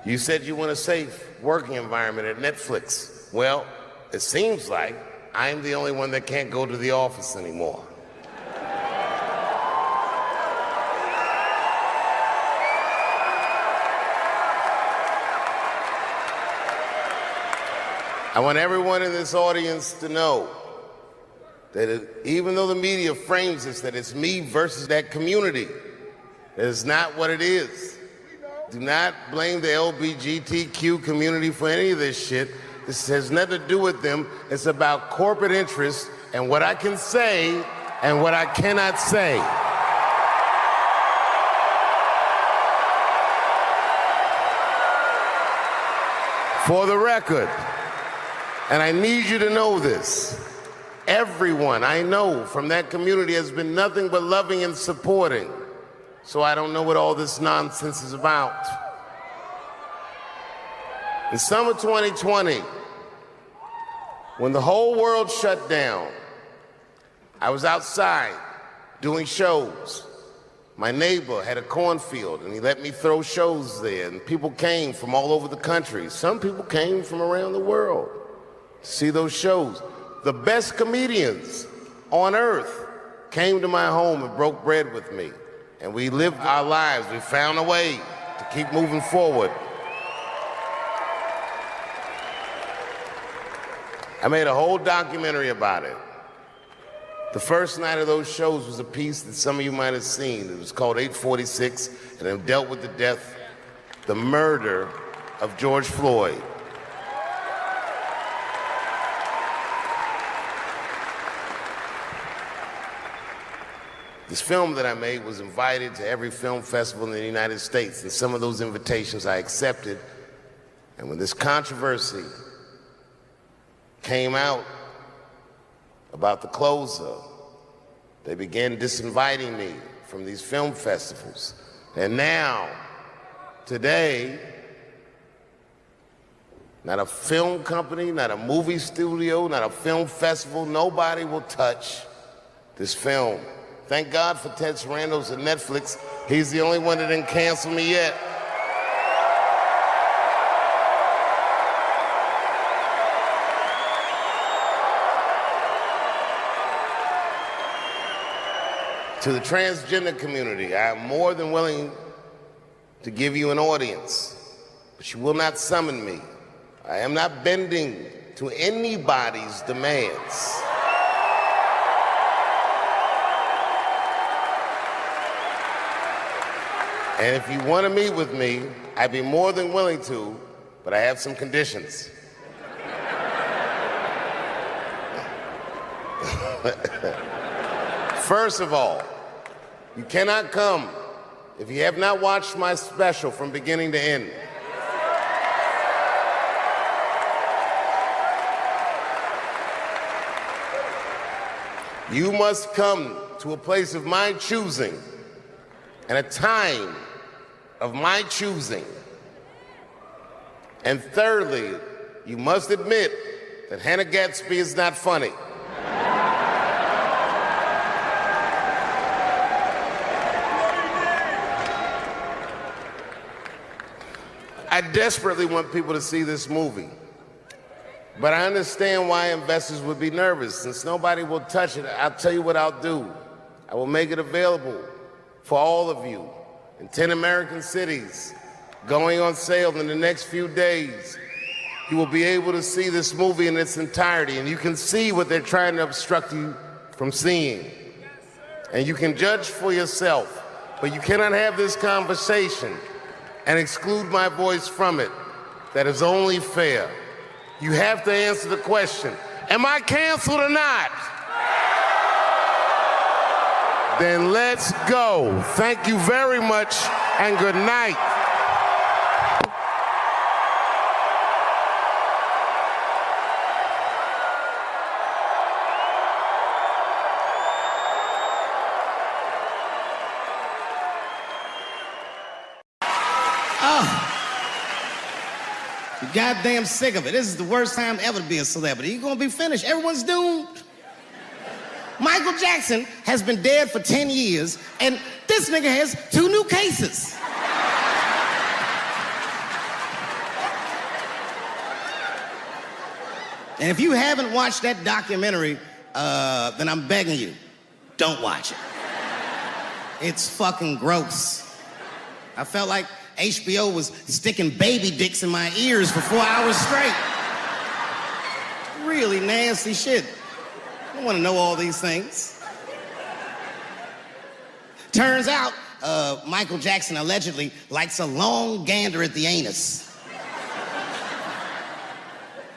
You said you want a safe working environment at Netflix. Well, it seems like I'm the only one that can't go to the office anymore. I want everyone in this audience to know that even though the media frames this, that it's me versus that community, that is not what it is. Do not blame the LGBTQ community for any of this shit. This has nothing to do with them. It's about corporate interests and what I can say and what I cannot say. For the record, and I need you to know this, everyone I know from that community has been nothing but loving and supporting. So I don't know what all this nonsense is about. In summer 2020, when the whole world shut down, I was outside doing shows. My neighbor had a cornfield, and he let me throw shows there, and people came from all over the country. Some people came from around the world to see those shows. The best comedians on earth came to my home and broke bread with me, and we lived our lives. We found a way to keep moving forward. I made a whole documentary about it. The first night of those shows was a piece that some of you might have seen. It was called 846, and it dealt with the death, the murder of George Floyd. This film that I made was invited to every film festival in the United States, and some of those invitations I accepted. And when this controversy came out about the closer, they began disinviting me from these film festivals. And now, today, not a film company, not a movie studio, not a film festival, nobody will touch this film. Thank God for Ted Sarandos and Netflix. He's the only one that didn't cancel me yet. To the transgender community, I am more than willing to give you an audience, but you will not summon me. I am not bending to anybody's demands. And if you want to meet with me, I'd be more than willing to, but I have some conditions. First of all, you cannot come if you have not watched my special from beginning to end. You must come to a place of my choosing and a time of my choosing. And thirdly, you must admit that Hannah Gadsby is not funny. I desperately want people to see this movie, but I understand why investors would be nervous. Since nobody will touch it, I'll tell you what I'll do. I will make it available for all of you in 10 American cities, going on sale in the next few days. You will be able to see this movie in its entirety, and you can see what they're trying to obstruct you from seeing. And you can judge for yourself, but you cannot have this conversation and exclude my voice from it. That is only fair. You have to answer the question, am I canceled or not? Then let's go. Thank you very much, and good night. You're goddamn sick of it. This is the worst time ever to be a celebrity. You're gonna be finished. Everyone's doomed. Michael Jackson has been dead for 10 years, and this nigga has 2 new cases. And if you haven't watched that documentary, then I'm begging you, don't watch it. It's fucking gross. I felt like HBO was sticking baby dicks in my ears for 4 hours straight. Really nasty shit. I don't want to know all these things. Turns out, Michael Jackson allegedly likes a long gander at the anus.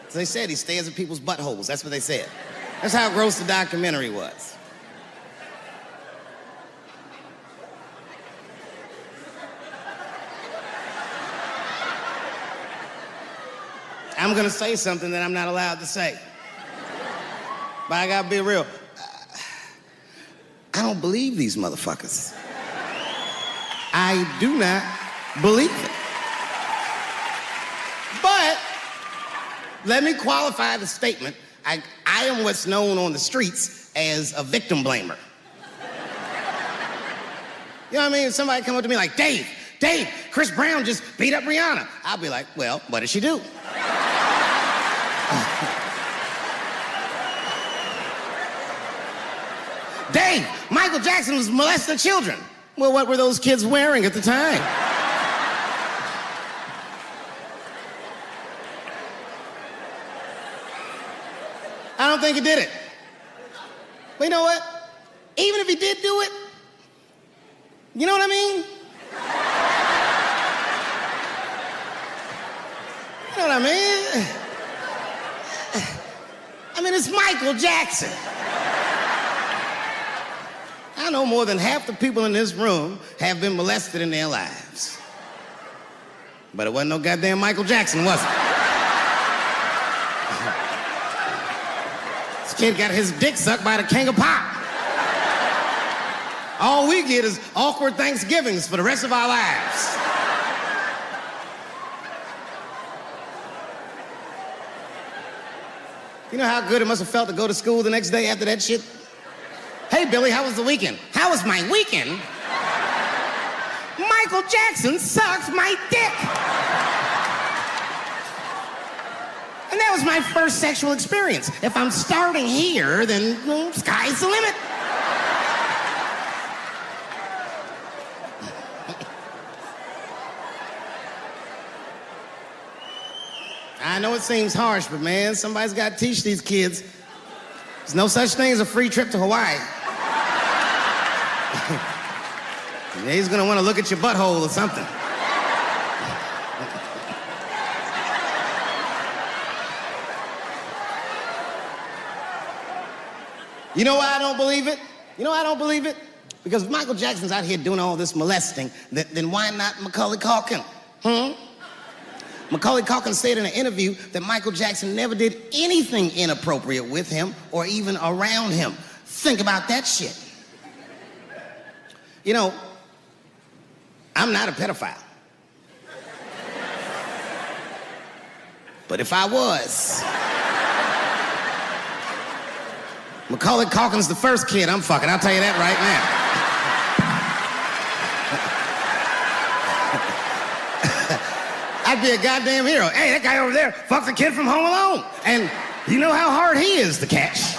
As they said, he stares at people's buttholes. That's what they said. That's how gross the documentary was. I'm gonna say something that I'm not allowed to say. But I gotta be real. I don't believe these motherfuckers. I do not believe it. But let me qualify the statement. I am what's known on the streets as a victim blamer. You know what I mean? If somebody come up to me like, Dave, Chris Brown just beat up Rihanna. I'll be like, well, what did she do? Dave, Michael Jackson was molesting children. Well, what were those kids wearing at the time? I don't think he did it. But you know what? Even if he did do it, you know what I mean? You know what I mean? I mean, it's Michael Jackson. I know more than half the people in this room have been molested in their lives. But it wasn't no goddamn Michael Jackson, was it? This kid got his dick sucked by the king of pop. All we get is awkward Thanksgivings for the rest of our lives. You know how good it must have felt to go to school the next day after that shit? Hey, Billy, how was the weekend? How was my weekend? Michael Jackson sucked my dick. And that was my first sexual experience. If I'm starting here, then sky's the limit. I know it seems harsh, but man, somebody's got to teach these kids. There's no such thing as a free trip to Hawaii. Yeah, he's gonna want to look at your butthole or something. You know why I don't believe it? You know why I don't believe it? Because if Michael Jackson's out here doing all this molesting, then why not Macaulay Culkin? Macaulay Culkin said in an interview that Michael Jackson never did anything inappropriate with him or even around him. Think about that shit. You know, I'm not a pedophile. But if I was, Macaulay Culkin's the first kid I'm fucking, I'll tell you that right now. I'd be a goddamn hero. Hey, that guy over there fucked the kid from Home Alone. And you know how hard he is to catch.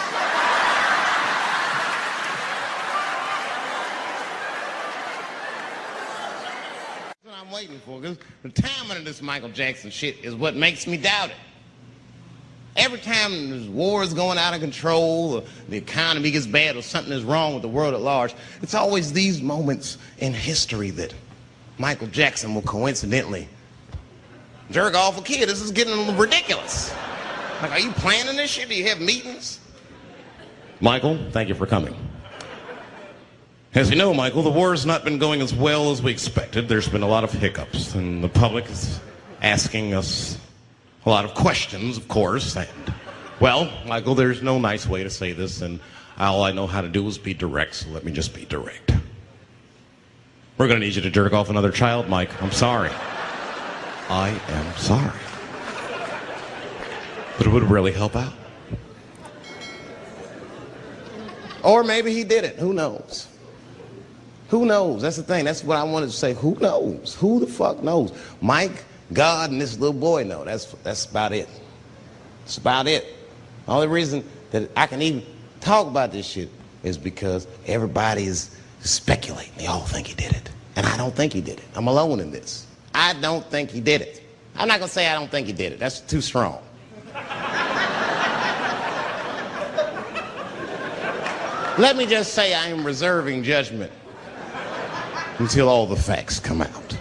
That's what I'm waiting for, because the timing of this Michael Jackson shit is what makes me doubt it. Every time there's wars going out of control, or the economy gets bad, or something is wrong with the world at large, it's always these moments in history that Michael Jackson will coincidentally jerk off a kid. This is getting ridiculous. Like, are you planning this shit? Do you have meetings? Michael, thank you for coming. As you know, Michael, the war has not been going as well as we expected. There's been a lot of hiccups, and the public is asking us a lot of questions, of course. And, well, Michael, there's no nice way to say this, and all I know how to do is be direct, so let me just be direct. We're going to need you to jerk off another child, Mike. I'm sorry. I am sorry. But it would really help out. Or maybe he did it. Who knows? Who knows? That's the thing. That's what I wanted to say. Who knows? Who the fuck knows? Mike, God, and this little boy know. That's about it. That's about it. The only reason that I can even talk about this shit is because everybody is speculating. They all think he did it. And I don't think he did it. I'm alone in this. I don't think he did it. I'm not going to say I don't think he did it. That's too strong. Let me just say I am reserving judgment until all the facts come out.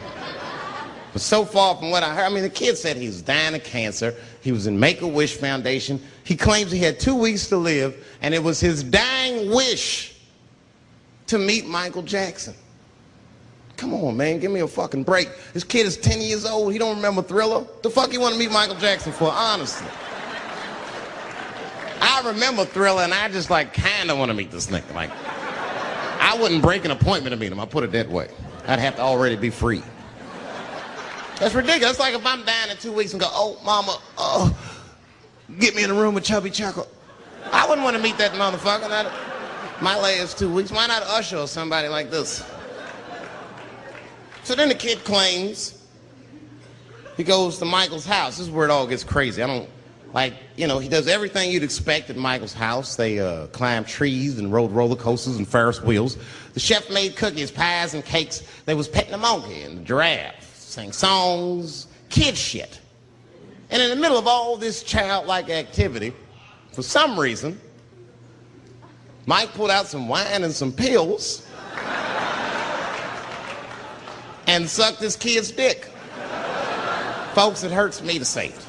But so far from what I heard, I mean, the kid said he was dying of cancer. He was in Make-A-Wish Foundation. He claims he had 2 weeks to live, and it was his dying wish to meet Michael Jackson. Come on, man, give me a fucking break. This kid is 10 years old. He don't remember Thriller. The fuck you want to meet Michael Jackson for, honestly? I remember Thriller, and I just, kind of want to meet this nigga. I wouldn't break an appointment to meet him. I'll put it that way. I'd have to already be free. That's ridiculous. It's like if I'm dying in 2 weeks and go, oh, mama, get me in a room with Chubby Chuckle. I wouldn't want to meet that motherfucker. My last 2 weeks. Why not Usher or somebody like this? So then the kid claims he goes to Michael's house. This is where it all gets crazy. He does everything you'd expect at Michael's house. They climbed trees and rode roller coasters and Ferris wheels. The chef made cookies, pies, and cakes. They was petting the monkey and the giraffe, sang songs, kid shit. And in the middle of all this childlike activity, for some reason, Mike pulled out some wine and some pills and sucked this kid's dick. Folks, it hurts me to say it.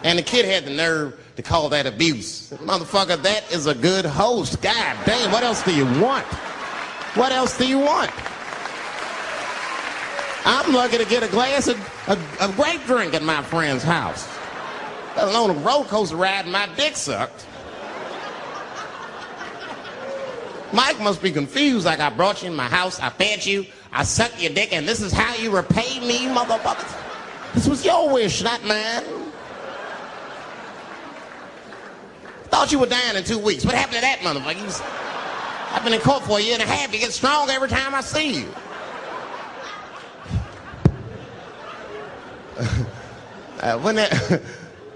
And the kid had the nerve to call that abuse. Motherfucker, that is a good host. God damn, what else do you want? What else do you want? I'm lucky to get a glass of grape drink at my friend's house. Let alone a roller coaster ride and my dick sucked. Mike must be confused, like I brought you in my house, I fed you, I sucked your dick, and this is how you repay me, motherfuckers? This was your wish, not mine. Thought you were dying in 2 weeks. What happened to that motherfucker? I've been in court for a year and a half. You get stronger every time I see you.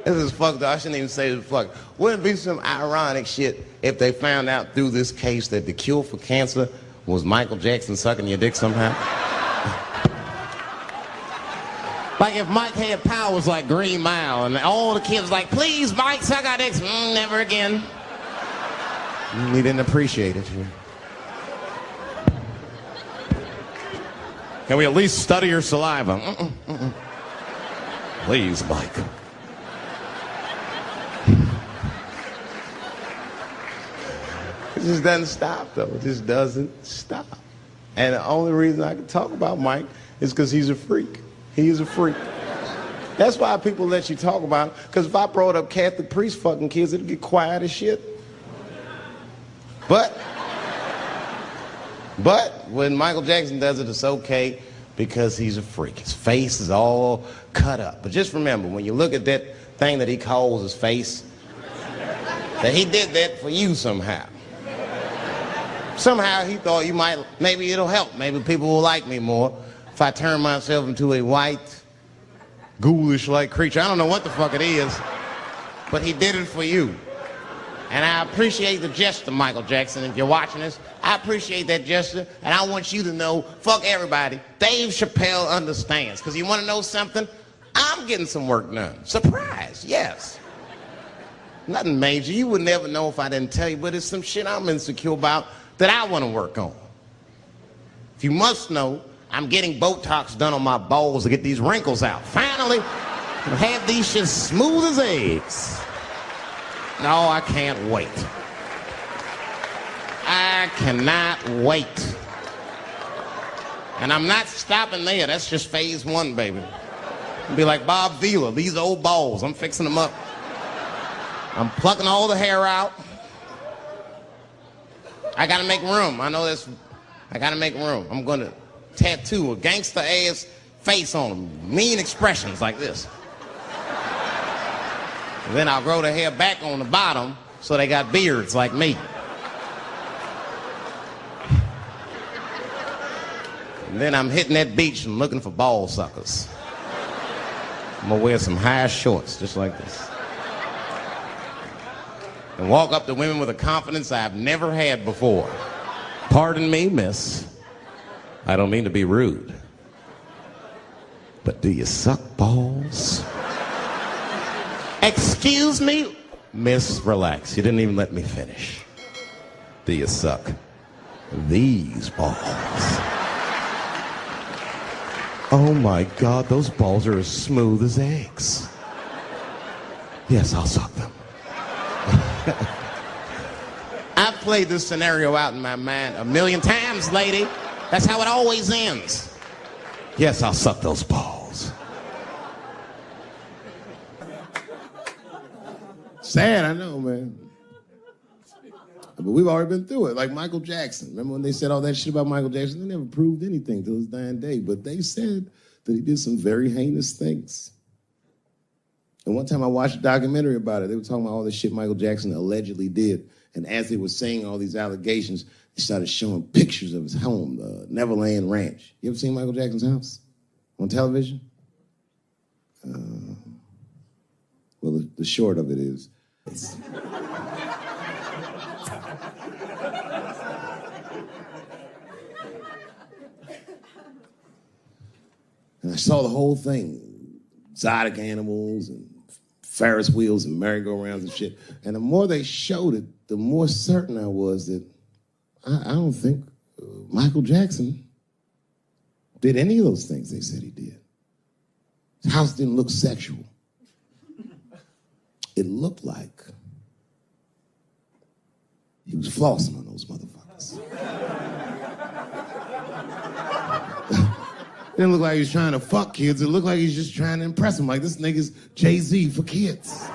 This is fucked up. I shouldn't even say this fucked. Wouldn't it be some ironic shit if they found out through this case that the cure for cancer was Michael Jackson sucking your dick somehow? Like if Mike had powers like Green Mile and all the kids like, please, Mike, suck our dicks. Never again. He didn't appreciate it. Can we at least study your saliva? Please, Mike. It just doesn't stop, though. It just doesn't stop. And the only reason I can talk about Mike is because he's a freak. He's a freak. That's why people let you talk about him. Because if I brought up Catholic priest fucking kids, it'd get quiet as shit. But when Michael Jackson does it, it's okay because he's a freak. His face is all cut up. But just remember, when you look at that thing that he calls his face, that he did that for you somehow. Somehow he thought you might, maybe it'll help. Maybe people will like me more if I turn myself into a white, ghoulish-like creature. I don't know what the fuck it is, but he did it for you. And I appreciate the gesture, Michael Jackson. If you're watching this, I appreciate that gesture. And I want you to know, fuck everybody, Dave Chappelle understands. Because you want to know something? I'm getting some work done. Surprise, yes. Nothing major. You would never know if I didn't tell you, but it's some shit I'm insecure about that I want to work on. If you must know, I'm getting Botox done on my balls to get these wrinkles out. Finally, I'll have these shits smooth as eggs. No, I can't wait. I cannot wait. And I'm not stopping there. That's just phase one, baby. I'll be like Bob Vila, these old balls. I'm fixing them up. I'm plucking all the hair out. I gotta make room. I know this. I gotta make room. I'm gonna tattoo a gangster ass face on them. Mean expressions like this. And then I'll grow the hair back on the bottom so they got beards like me. And then I'm hitting that beach and looking for ball suckers. I'm gonna wear some high shorts just like this. And walk up to women with a confidence I've never had before. Pardon me, miss. I don't mean to be rude. But do you suck balls? Excuse me? Miss, relax. You didn't even let me finish. Do you suck these balls? Oh my God, those balls are as smooth as eggs. Yes, I'll suck them. I've played this scenario out in my mind a million times, lady. That's how it always ends. Yes, I'll suck those balls. Sad, I know, man. But we've already been through it. Like Michael Jackson. Remember when they said all that shit about Michael Jackson? They never proved anything till his dying day. But they said that he did some very heinous things. And one time I watched a documentary about it. They were talking about all the shit Michael Jackson allegedly did. And as they were saying all these allegations, they started showing pictures of his home, the Neverland Ranch. You ever seen Michael Jackson's house on television? Well, the short of it is, and I saw the whole thing, exotic animals and Ferris wheels and merry-go-rounds and shit. And the more they showed it, the more certain I was that I don't think Michael Jackson did any of those things they said he did. His house didn't look sexual. it looked like he was flossing on those motherfuckers. It didn't look like he was trying to fuck kids. It looked like he's just trying to impress them. Like, this nigga's Jay-Z for kids.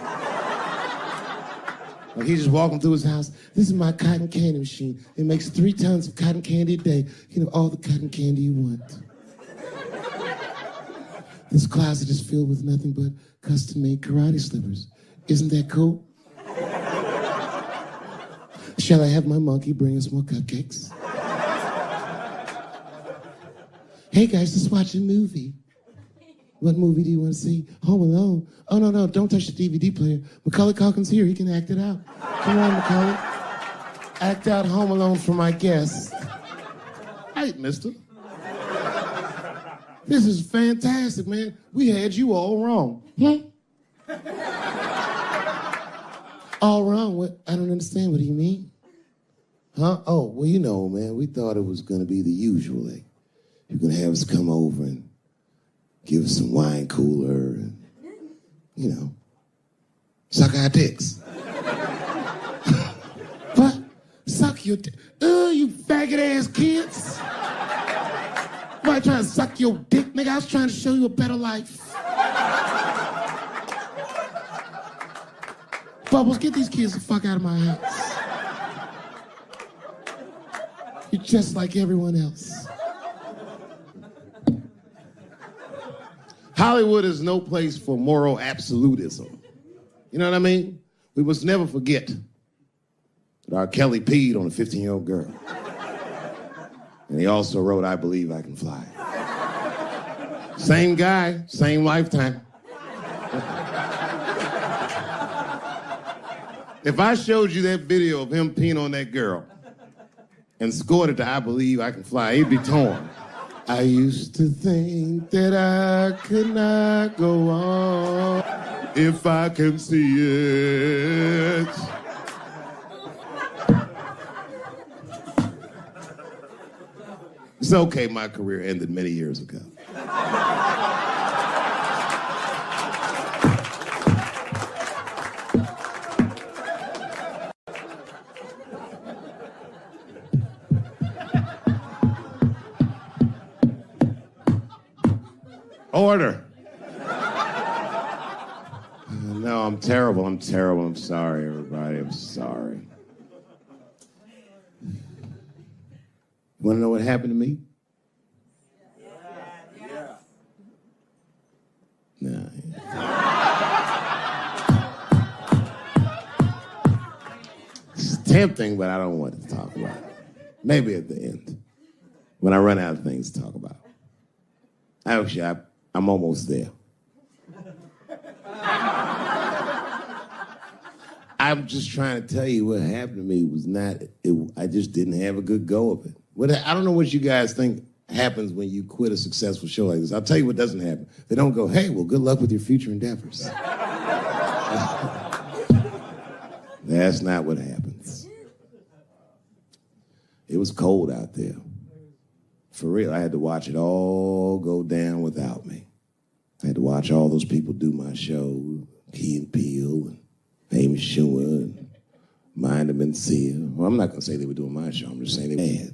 Like, he's just walking through his house. This is my cotton candy machine. It makes 3 tons of cotton candy a day. You know, all the cotton candy you want. This closet is filled with nothing but custom-made karate slippers. Isn't that cool? Shall I have my monkey bring us more cupcakes? Hey guys, let's watch a movie. What movie do you want to see? Home Alone. Oh, no, don't touch the DVD player. Macaulay Culkin's here, he can act it out. Come on, Macaulay. Act out Home Alone for my guests. Hey, mister. This is fantastic, man. We had you all wrong. All wrong? What? I don't understand. What do you mean? Huh? Oh, well, you know, man, we thought it was going to be the usual. Like, you're going to have us come over and give us some wine cooler and, you know, suck our dicks. What? Suck your dick? You faggot-ass kids. Why trying to suck your dick, nigga? I was trying to show you a better life. Bubbles, get these kids the fuck out of my house. You're just like everyone else. Hollywood is no place for moral absolutism. You know what I mean? We must never forget that R. Kelly peed on a 15-year-old girl. And he also wrote, I Believe I Can Fly. Same guy, same lifetime. If I showed you that video of him peeing on that girl and scored it to I Believe I Can Fly, he'd be torn. I used to think that I could not go on if I can see it. It's okay, my career ended many years ago. Order. No, I'm terrible. I'm sorry, everybody. I'm sorry. You want to know what happened to me? Nah. It's tempting, but I don't want to talk about it. Maybe at the end, when I run out of things to talk about. Actually, I'm almost there. I'm just trying to tell you what happened to me was not, I just didn't have a good go of it. I don't know what you guys think happens when you quit a successful show like this. I'll tell you what doesn't happen. They don't go, hey, well, good luck with your future endeavors. That's not what happens. It was cold out there. For real, I had to watch it all go down without me. I had to watch all those people do my show, Key and Peele, and Amy Schumer, and Mind and Mencia. Well, I'm not going to say they were doing my show. I'm just saying they were bad.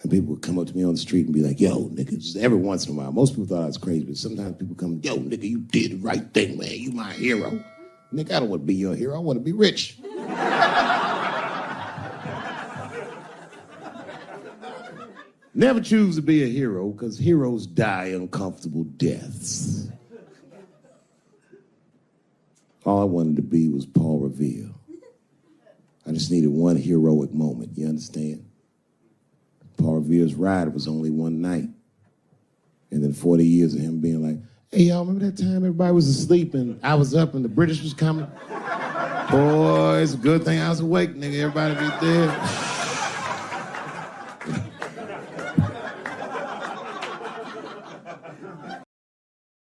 And people would come up to me on the street and be like, yo, nigga, just every once in a while. Most people thought I was crazy, but sometimes people come, yo, nigga, you did the right thing, man. You my hero. Nigga, I don't want to be your hero. I want to be rich. Never choose to be a hero, because heroes die uncomfortable deaths. All I wanted to be was Paul Revere. I just needed one heroic moment, you understand? Paul Revere's ride was only one night. And then 40 years of him being like, hey, y'all, remember that time everybody was asleep and I was up and the British was coming? Boy, it's a good thing I was awake, nigga. Everybody be dead.